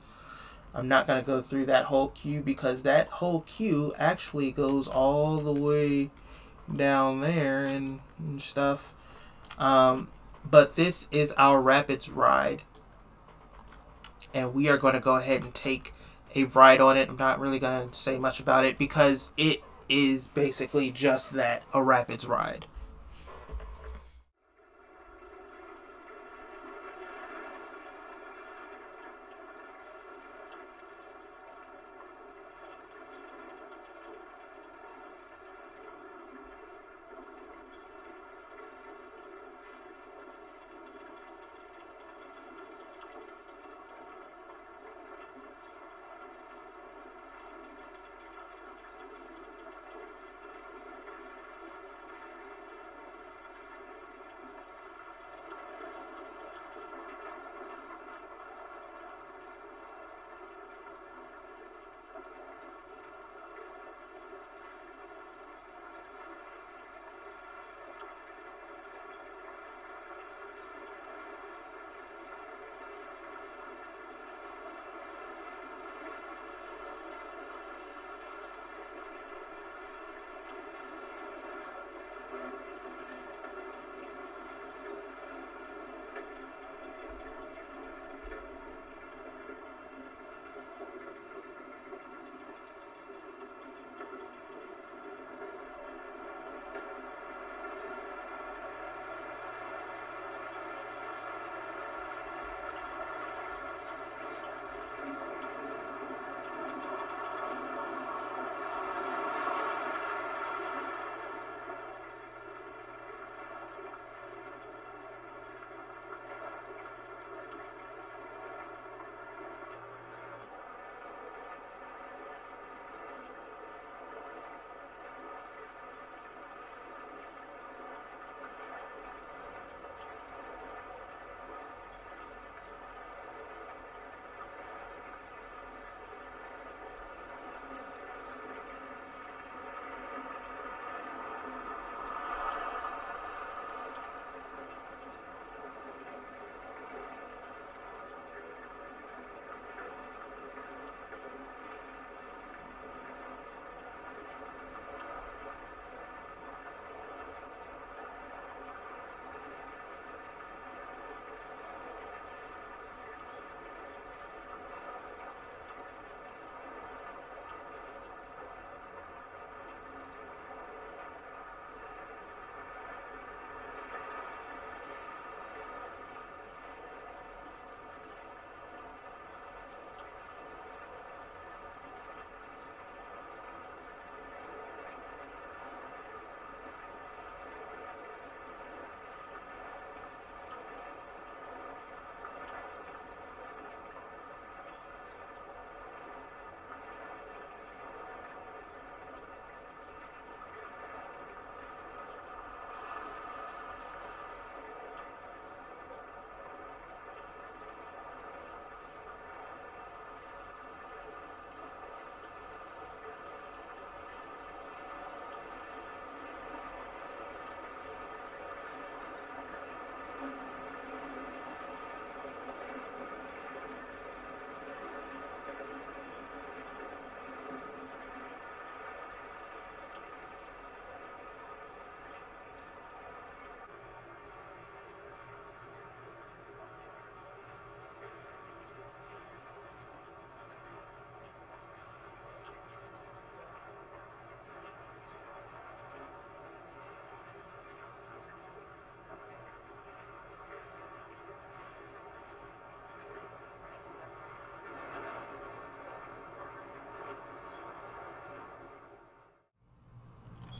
Speaker 1: I'm not going to go through that whole queue, because that whole queue actually goes all the way down there and stuff. But this is our Rapids ride, and we are going to go ahead and take a ride on it. I'm not really going to say much about it, because it is basically just that, a Rapids ride.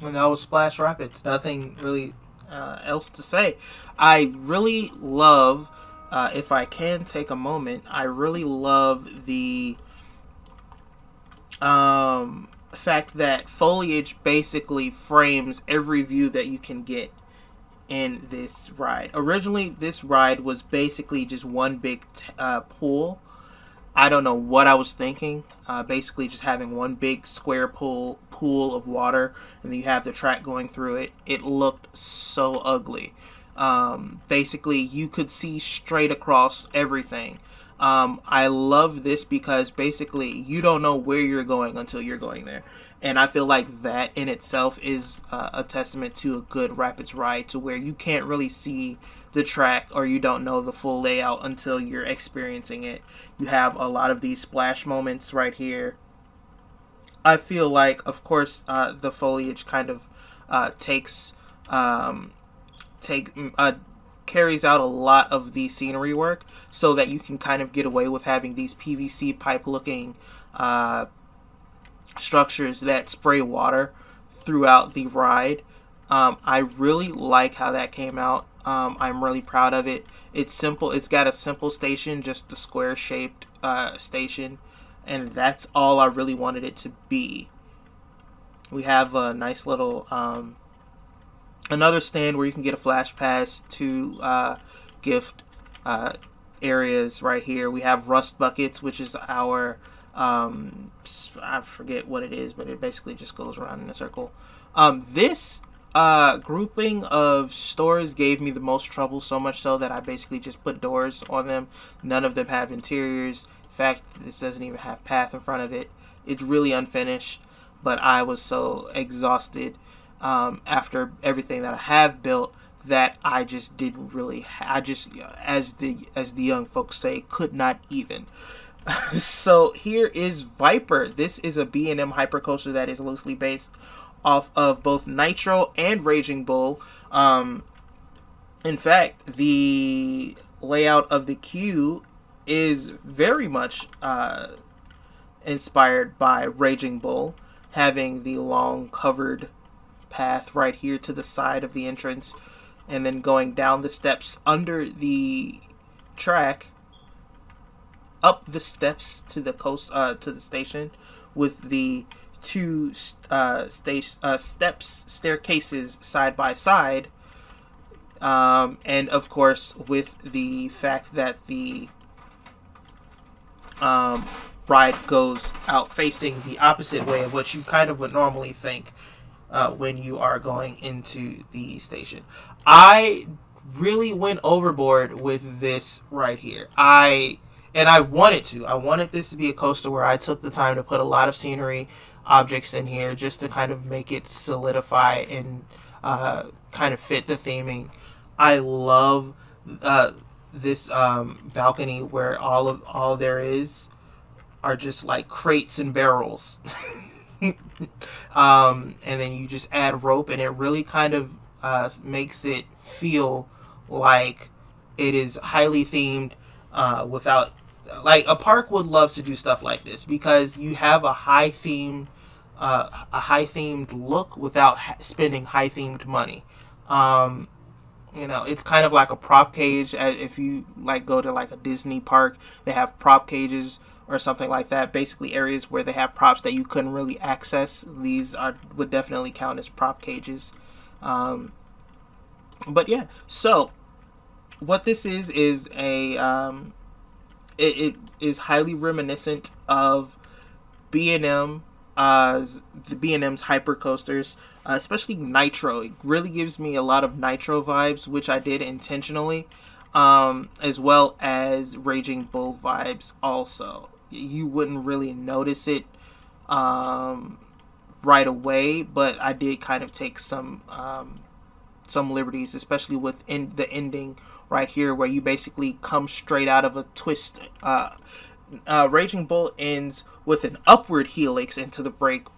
Speaker 1: And that was Splash Rapids. Nothing really else to say. I really love if I can take a moment, I really love the fact that foliage basically frames every view that you can get in this ride. Originally, this ride was basically just one big pool. I don't know what I was thinking. Basically, just having one big square pool of water, and then you have the track going through it. It looked so ugly. Basically, you could see straight across everything. I love this because basically you don't know where you're going until you're going there. And I feel like that in itself is a testament to a good rapids ride, to where you can't really see the track, or you don't know the full layout until you're experiencing it. You have a lot of these splash moments right here. I feel like, of course, the foliage kind of takes take carries out a lot of the scenery work, so that you can kind of get away with having these PVC pipe looking structures that spray water throughout the ride. I really like how that came out. I'm really proud of it. It's simple. It's got a simple station, just a square shaped station, and that's all I really wanted it to be. We have a nice little another stand where you can get a flash pass to gift areas right here. We have rust buckets, which is our I forget what it is, but it basically just goes around in a circle. This grouping of stores gave me the most trouble, so much so that I basically just put doors on them. None of them have interiors. In fact, this doesn't even have path in front of it. It's really unfinished, but I was so exhausted after everything that I have built that I just didn't really. I just, as the young folks say, could not even. So here is Viper. This is a B&M hypercoaster that is loosely based off of both Nitro and Raging Bull. In fact, the layout of the queue is very much inspired by Raging Bull, having the long covered path right here to the side of the entrance, and then going down the steps under the track, up the steps to the coast to the station, with the two staircases side by side, and of course with the fact that the ride goes out facing the opposite way of what you kind of would normally think when you are going into the station. I really went overboard with this right here. I wanted to. I wanted this to be a coaster where I took the time to put a lot of scenery objects in here, just to kind of make it solidify and kind of fit the theming. I love this balcony where all there is are just like crates and barrels. And then you just add rope, and it really kind of makes it feel like it is highly themed, without, like, a park would love to do stuff like this, because you have a high themed look without spending high themed money. It's kind of like a prop cage. If you like go to like a Disney park, they have prop cages or something like that. Basically, areas where they have props that you couldn't really access. These would definitely count as prop cages. But yeah, so what this is a it is highly reminiscent of B&M, the B&M's hypercoasters, especially Nitro. It really gives me a lot of Nitro vibes, which I did intentionally, as well as Raging Bull vibes also. You wouldn't really notice it right away, but I did kind of take some liberties, especially with the ending right here, where you basically come straight out of a twist. Raging Bull ends with an upward helix into the break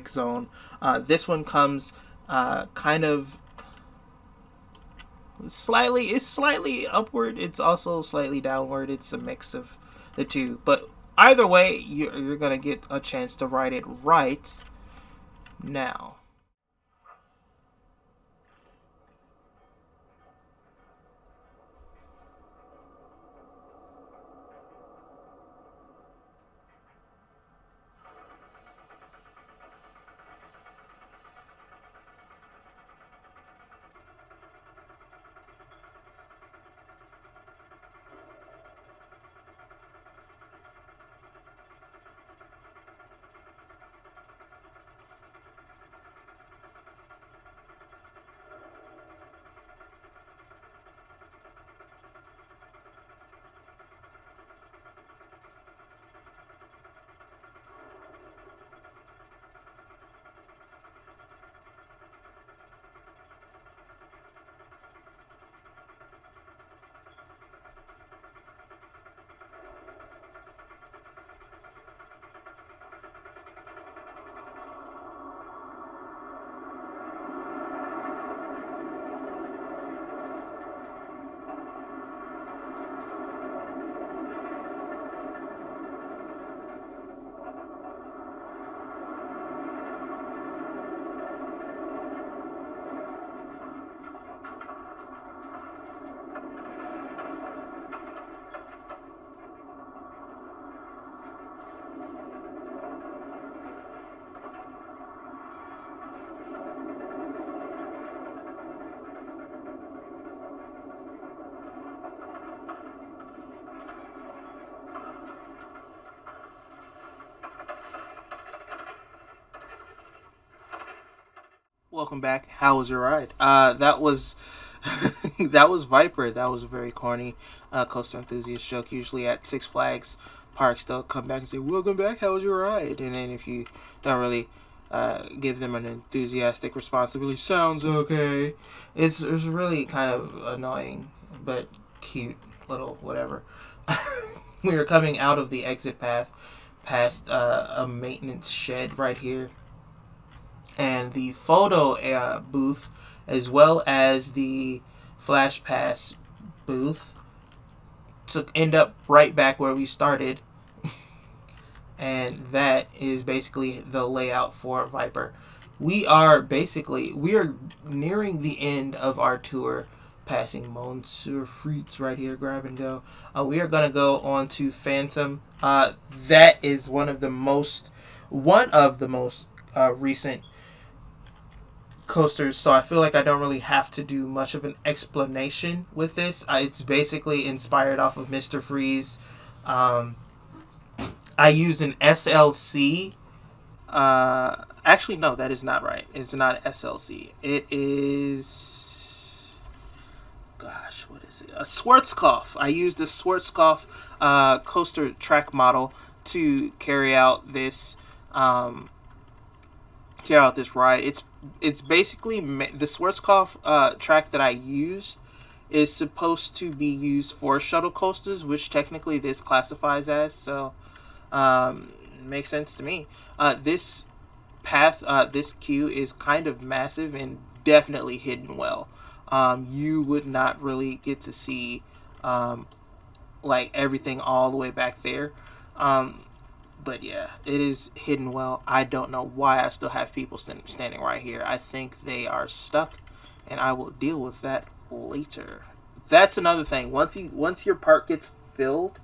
Speaker 1: zone. This one comes kind of slightly upward. It's also slightly downward. It's a mix of the two, but either way, you're gonna get a chance to ride it right now. Welcome back. How was your ride? That was that was Viper. That was a very corny coaster enthusiast joke. Usually at Six Flags parks, they'll come back and say, "Welcome back. How was your ride?" And then if you don't really give them an enthusiastic response, it really sounds okay. It's really kind of annoying, but cute little whatever. We were coming out of the exit path past a maintenance shed right here, and the photo booth, as well as the flash pass booth, to end up right back where we started. And that is basically the layout for Viper. We are nearing the end of our tour, passing Monsieur Frites right here, grab and go. We are going to go on to Phantom. That is one of the most recent coasters, so I feel like I don't really have to do much of an explanation with this. It's basically inspired off of Mr. Freeze. I used an SLC. Actually, no, that is not right. It's not SLC. It is... Gosh, what is it? A Schwarzkopf. I used a Schwarzkopf coaster track model to carry out this ride. It's basically the Schwarzkopf track that I used is supposed to be used for shuttle coasters, which technically this classifies as. So makes sense to me. This path, this queue is kind of massive and definitely hidden well. You would not really get to see like everything all the way back there. But yeah, it is hidden well. I don't know why I still have people standing right here. I think they are stuck, and I will deal with that later. That's another thing. Once your park gets filled,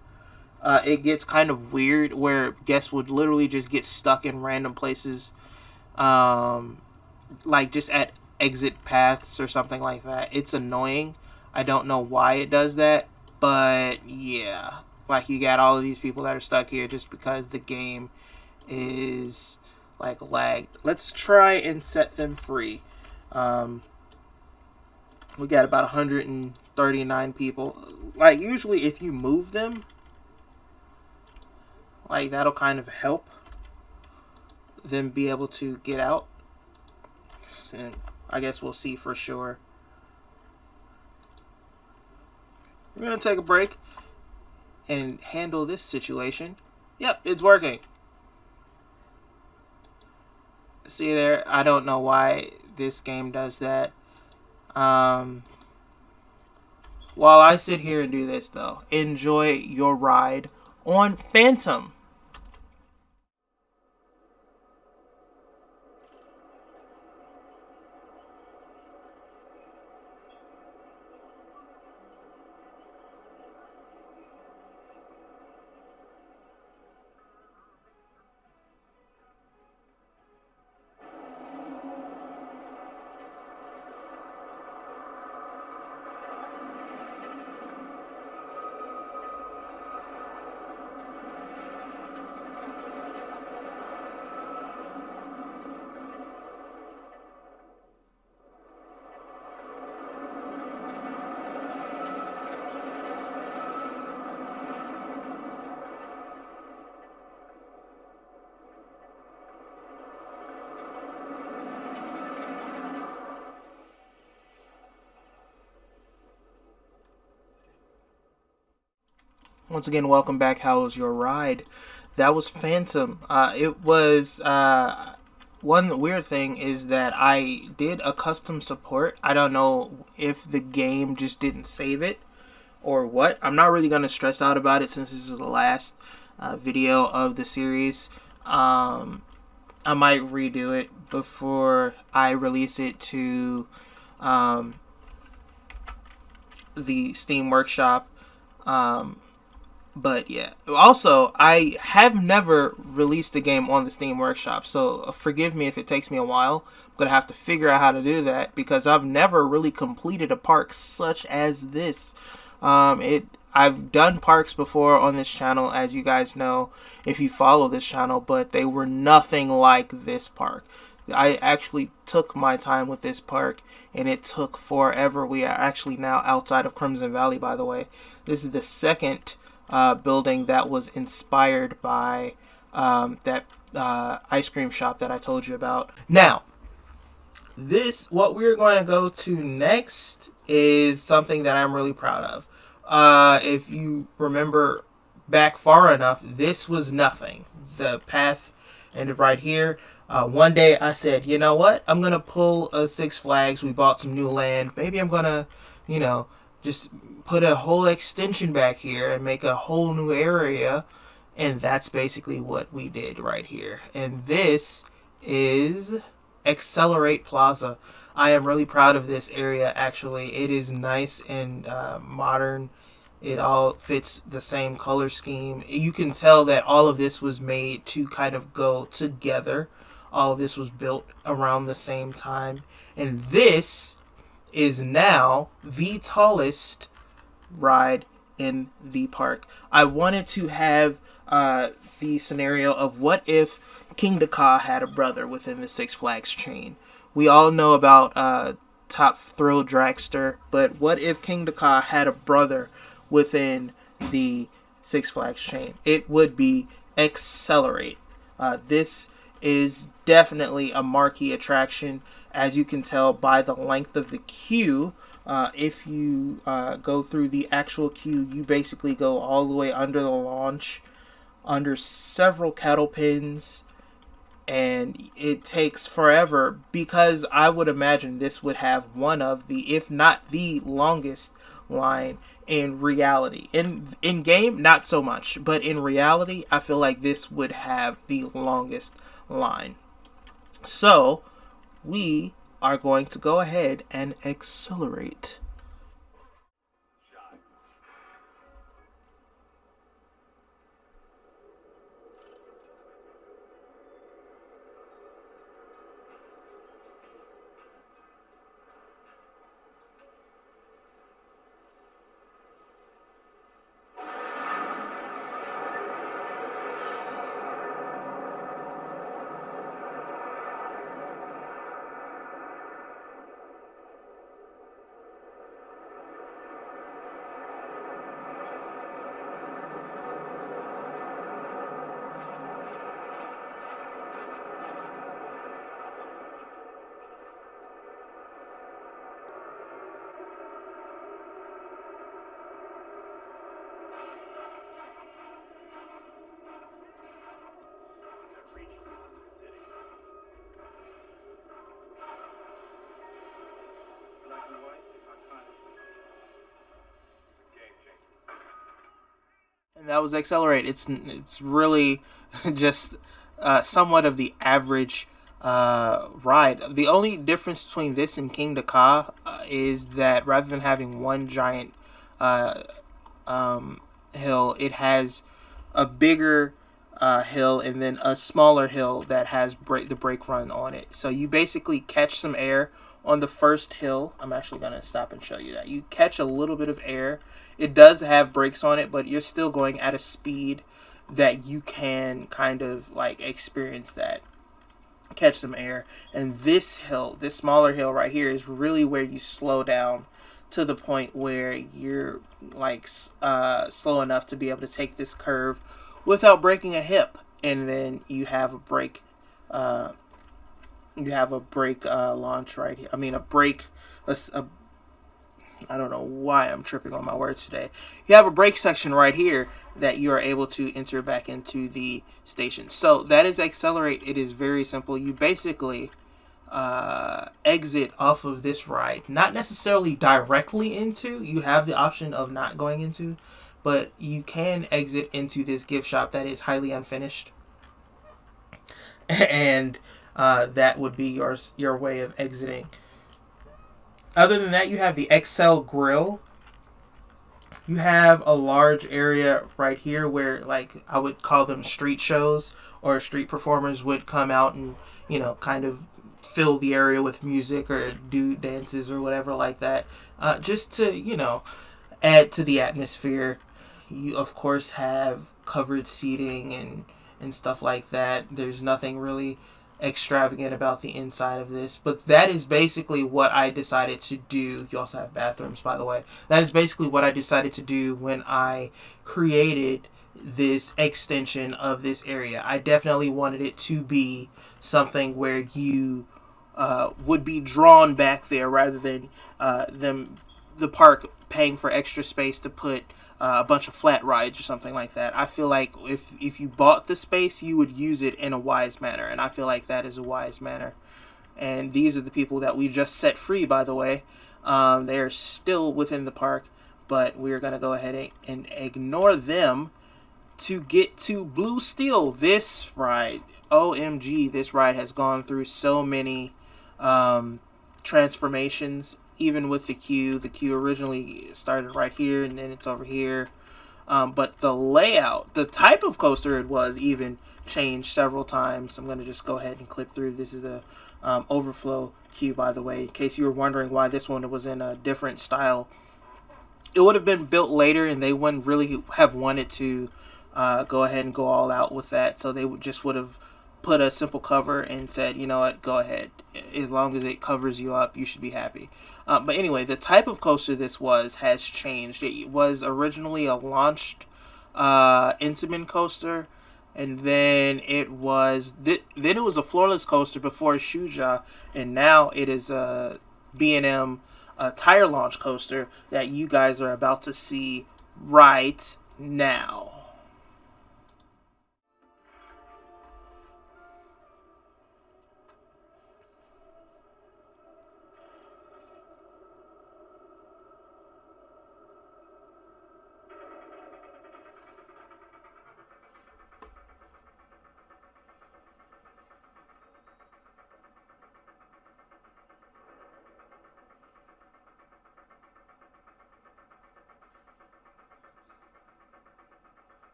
Speaker 1: it gets kind of weird where guests would literally just get stuck in random places, like just at exit paths or something like that. It's annoying. I don't know why it does that, but yeah. Like, you got all of these people that are stuck here just because the game is, like, lagged. Let's try and set them free. We got about 139 people. Like, usually if you move them, like, that'll kind of help them be able to get out. And I guess we'll see for sure. We're going to take a break and handle this situation. Yep, it's working. See there? I don't know why this game does that. While I sit here and do this, though, enjoy your ride on Phantom. Once again, welcome back. How was your ride? That was Phantom. It was one weird thing is that I did a custom support. I don't know if the game just didn't save it or what. I'm not really going to stress out about it since this is the last video of the series. I might redo it before I release it to the Steam Workshop. But yeah, also, I have never released a game on the Steam Workshop, so forgive me if it takes me a while. I'm going to have to figure out how to do that, because I've never really completed a park such as this. I've done parks before on this channel, as you guys know, if you follow this channel, but they were nothing like this park. I actually took my time with this park, and it took forever. We are actually now outside of Crimson Valley, by the way. This is the second building that was inspired by that ice cream shop that I told you about. Now, what we're going to go to next is something that I'm really proud of. If you remember back far enough, this was nothing. The path ended right here. One day I said, you know what? I'm going to pull a Six Flags. We bought some new land. Maybe I'm going to, just put a whole extension back here and make a whole new area. And that's basically what we did right here. And this is Accelerate Plaza. I am really proud of this area, actually. It is nice and modern. It all fits the same color scheme. You can tell that all of this was made to kind of go together. All of this was built around the same time. And this is now the tallest ride in the park. I wanted to have the scenario of what if King Dakar had a brother within the Six Flags chain. We all know about Top Thrill Dragster, but what if King Dakar had a brother within the Six Flags chain? It would be Accelerate. This is definitely a marquee attraction, as you can tell by the length of the queue. If you go through the actual queue, you basically go all the way under the launch, under several kettle pins, and it takes forever, because I would imagine this would have one of the, if not the longest line in reality. In game, not so much, but in reality, I feel like this would have the longest line. So we are going to go ahead and accelerate. And that was Accelerate. It's really just somewhat of the average ride. The only difference between this and King Dakar is that rather than having one giant hill, it has a bigger hill and then a smaller hill that has the brake run on it. So you basically catch some air on the first hill. I'm actually going to stop and show you that. You catch a little bit of air. It does have brakes on it, but you're still going at a speed that you can kind of like experience that. Catch some air. And this hill, this smaller hill right here, is really where you slow down to the point where you're like slow enough to be able to take this curve without breaking a hip. And then you have a brake launch right here. I mean, I don't know why I'm tripping on my words today. You have a brake section right here that you are able to enter back into the station. So that is Accelerate. It is very simple. You basically exit off of this ride. Not necessarily directly into. You have the option of not going into. But you can exit into this gift shop that is highly unfinished. And that would be your way of exiting. Other than that, you have the XL Grill. You have a large area right here where, like, I would call them street shows, or street performers would come out and, kind of fill the area with music or do dances or whatever like that. Just to, add to the atmosphere. You, of course, have covered seating and stuff like that. There's nothing really extravagant about the inside of this, but that is basically what I decided to do. You also have bathrooms, by the way. That is basically what I decided to do when I created this extension of this area. I definitely wanted it to be something where you would be drawn back there rather than the park paying for extra space to put a bunch of flat rides or something like that. I feel like if you bought the space, you would use it in a wise manner, and I feel like that is a wise manner. And these are the people that we just set free, by the way. They are still within the park, but we're going to go ahead and ignore them to get to Blue Steel. This ride, OMG, this ride has gone through so many transformations. Even with the queue originally started right here and then it's over here. But the layout, the type of coaster it was even changed several times. I'm going to just go ahead and clip through. This is the overflow queue, by the way, in case you were wondering why this one was in a different style. It would have been built later and they wouldn't really have wanted to go ahead and go all out with that. So they would have put a simple cover and said, you know what, go ahead. As long as it covers you up, you should be happy. But anyway, the type of coaster this has changed. It was originally a launched Intamin coaster, and then it was a floorless coaster before Shuja, and now it is a B&M tire launch coaster that you guys are about to see right now.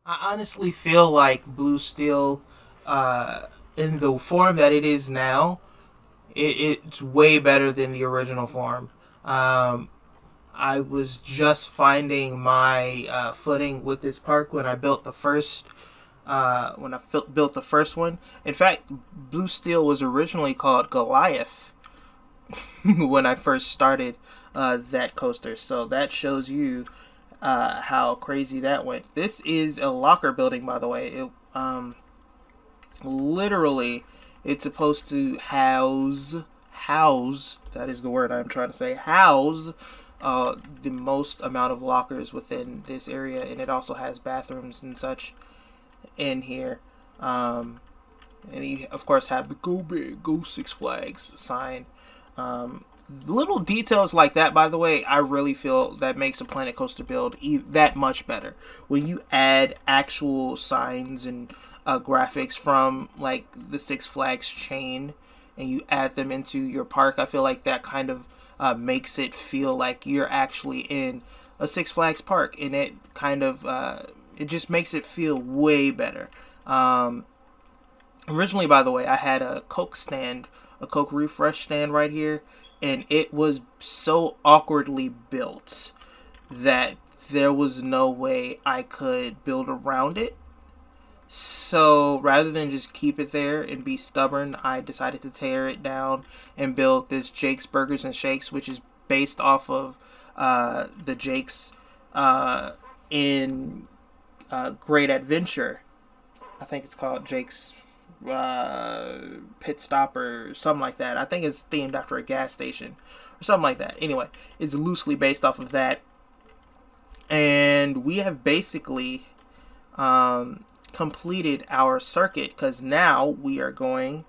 Speaker 1: I honestly feel like Blue Steel, in the form that it is now, it's way better than the original form. I was just finding my footing with this park when I built the first built the first one. In fact, Blue Steel was originally called Goliath when I first started that coaster. So that shows you how crazy that went. This is a locker building, by the way. Literally, it's supposed to house, that is the word I'm trying to say, house the most amount of lockers within this area, and it also has bathrooms and such in here. And you, of course, have the Go Big, Go Six Flags sign. Little details like that, by the way, I really feel that makes a Planet Coaster build that much better. When you add actual signs and graphics from like the Six Flags chain and you add them into your park, I feel like that kind of makes it feel like you're actually in a Six Flags park, and it kind of it just makes it feel way better. Originally, by the way, I had a Coke stand, a Coke refresh stand right here, and it was so awkwardly built that there was no way I could build around it. So rather than just keep it there and be stubborn, I decided to tear it down and build this Jake's Burgers and Shakes, which is based off of the Jake's in Great Adventure. I think it's called Jake's Pit Stop or something like that. I think it's themed after a gas station or something like that. Anyway, it's loosely based off of that. And we have basically completed our circuit, because now we are going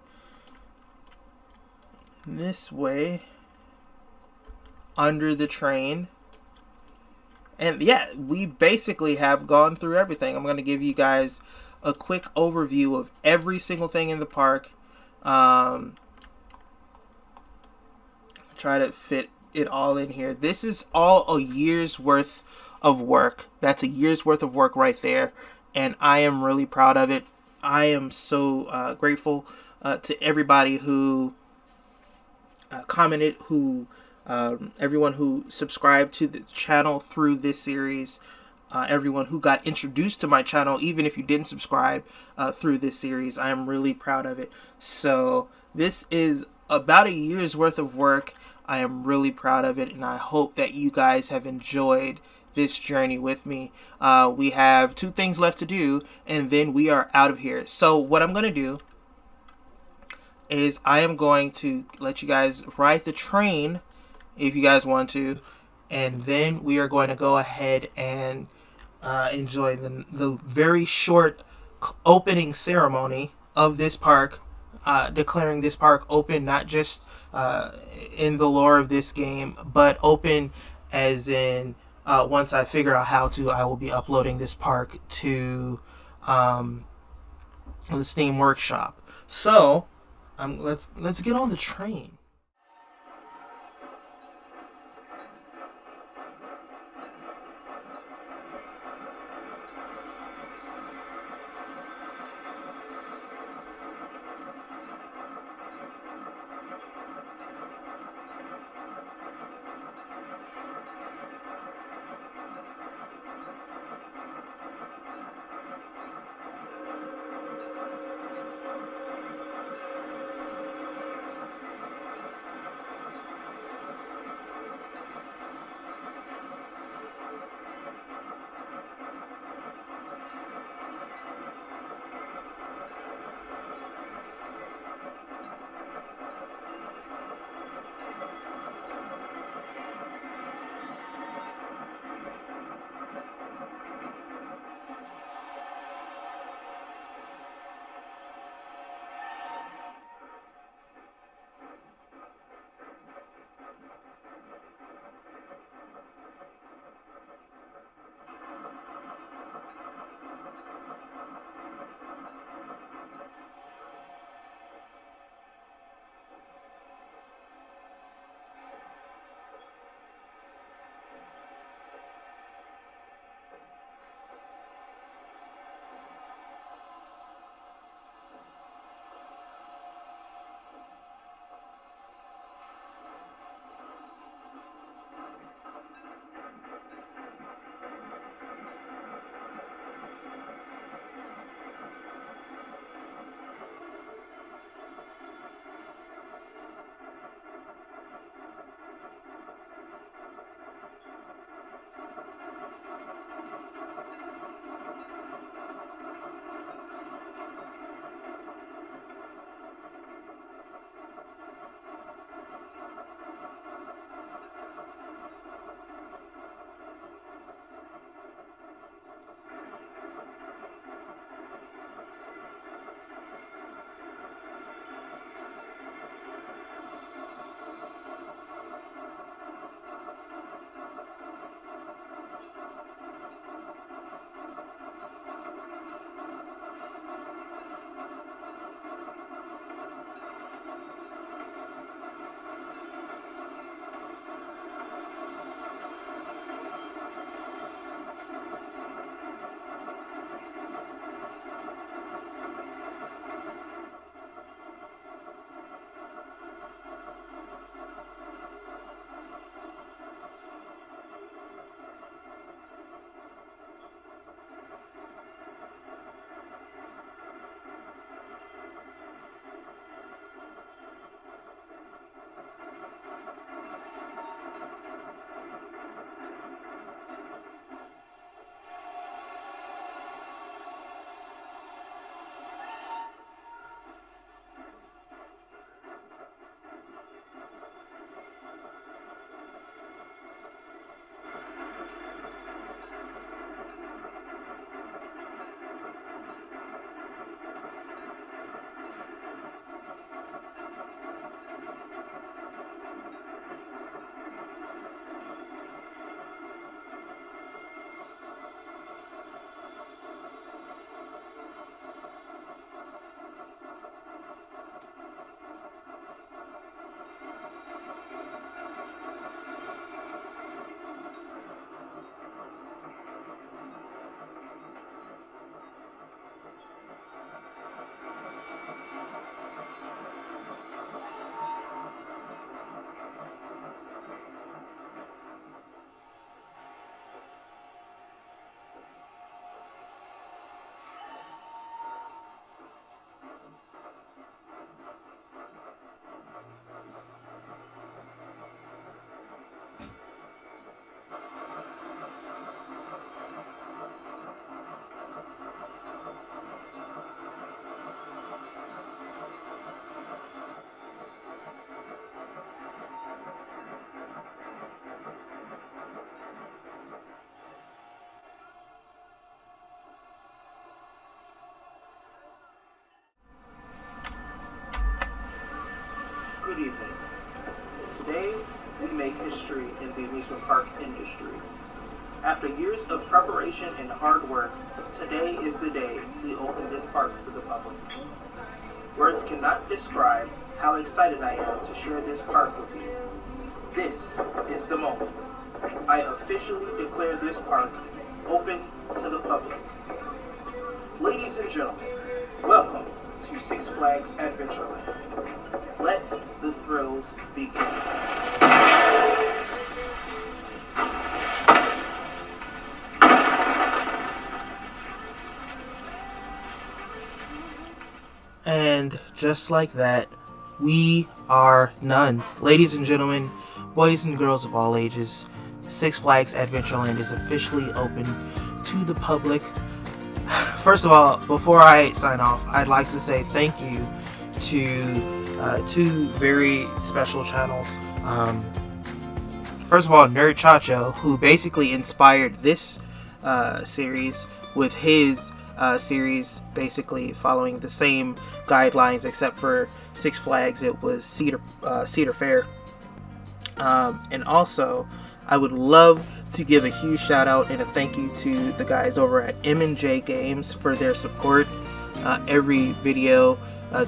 Speaker 1: this way under the train. And yeah, we basically have gone through everything. I'm going to give you guys a quick overview of every single thing in the park. Try to fit it all in here. This is all a year's worth of work. That's a year's worth of work right there, and I am really proud of it. I am so grateful to everybody who commented, who everyone who subscribed to the channel through this series, everyone who got introduced to my channel, even if you didn't subscribe through this series. I am really proud of it. So this is about a year's worth of work. I am really proud of it, and I hope that you guys have enjoyed this journey with me. We have 2 things left to do, and then we are out of here. So what I'm going to do is I am going to let you guys ride the train if you guys want to, and then we are going to go ahead and enjoy the very short opening ceremony of this park, declaring this park open, not just in the lore of this game, but open as in once I figure out how to, I will be uploading this park to the Steam Workshop. So let's get on the train. history in the amusement park industry. After years of preparation and hard work, today is the day we open this park to the public. Words cannot describe how excited I am to share this park with you. This is the moment. I officially declare this park open to the public. Ladies and gentlemen, welcome to Six Flags Adventureland. Let the thrills begin. And just like that, we are none. Ladies and gentlemen, boys and girls of all ages, Six Flags Adventureland is officially open to the public. First of all, before I sign off, I'd like to say thank you to two very special channels. First of all, Nerd Chacho, who basically inspired this series with his series, basically following the same guidelines, except for Six Flags, it was Cedar Fair. And also, I would love to give a huge shout out and a thank you to the guys over at M&J Games for their support. Every video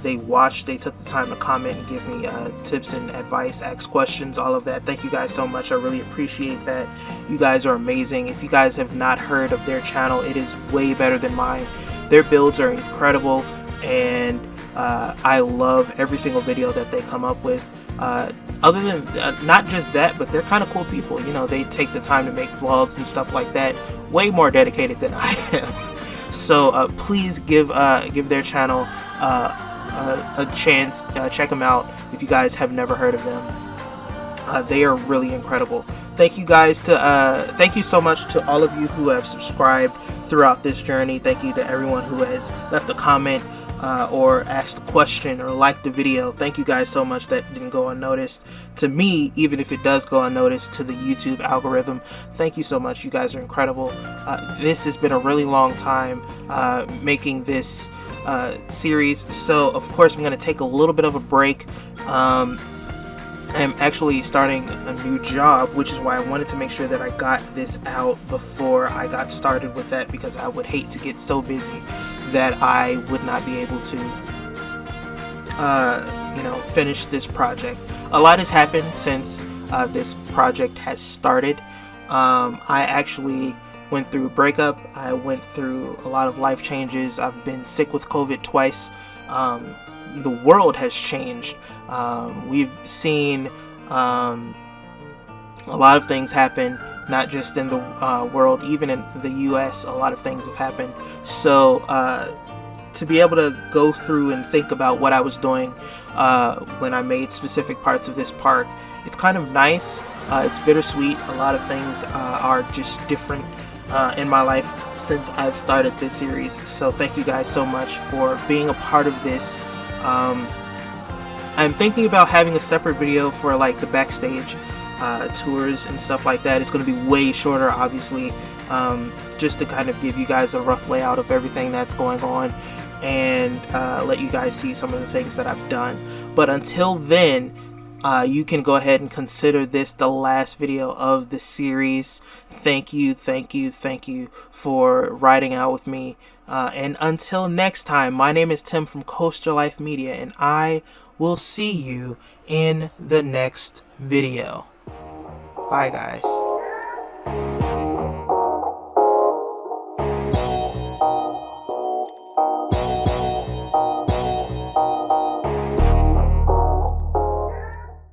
Speaker 1: they watched, they took the time to comment and give me tips and advice, ask questions, all of that. Thank you guys so much. I really appreciate that. You guys are amazing. If you guys have not heard of their channel, it is way better than mine. Their builds are incredible, and I love every single video that they come up with. Other than not just that, but they're kind of cool people. You know, they take the time to make vlogs and stuff like that. Way more dedicated than I am. So please give their channel a chance. Check them out if you guys have never heard of them. They are really incredible. Thank you guys thank you so much to all of you who have subscribed throughout this journey. Thank you to everyone who has left a comment or asked a question or liked the video. Thank you guys so much. That didn't go unnoticed to me, even if it does go unnoticed to the YouTube algorithm. Thank you so much. You guys are incredible. This has been a really long time making this series, so of course I'm going to take a little bit of a break. I'm actually starting a new job, which is why I wanted to make sure that I got this out before I got started with that, because I would hate to get so busy that I would not be able to finish this project. A lot has happened since this project has started. I actually went through a breakup. I went through a lot of life changes. I've been sick with COVID twice. The world has changed. We've seen a lot of things happen, not just in the world, even in the US, a lot of things have happened. So to be able to go through and think about what I was doing when I made specific parts of this park, it's kind of nice. It's bittersweet. A lot of things are just different in my life since I've started this series. So thank you guys so much for being a part of this. I'm thinking about having a separate video for like the backstage tours and stuff like that. It's going to be way shorter, obviously, just to kind of give you guys a rough layout of everything that's going on and let you guys see some of the things that I've done. But until then, you can go ahead and consider this the last video of the series. Thank you for riding out with me. And until next time, my name is Tim from Coaster Life Media, and I will see you in the next video. Bye, guys.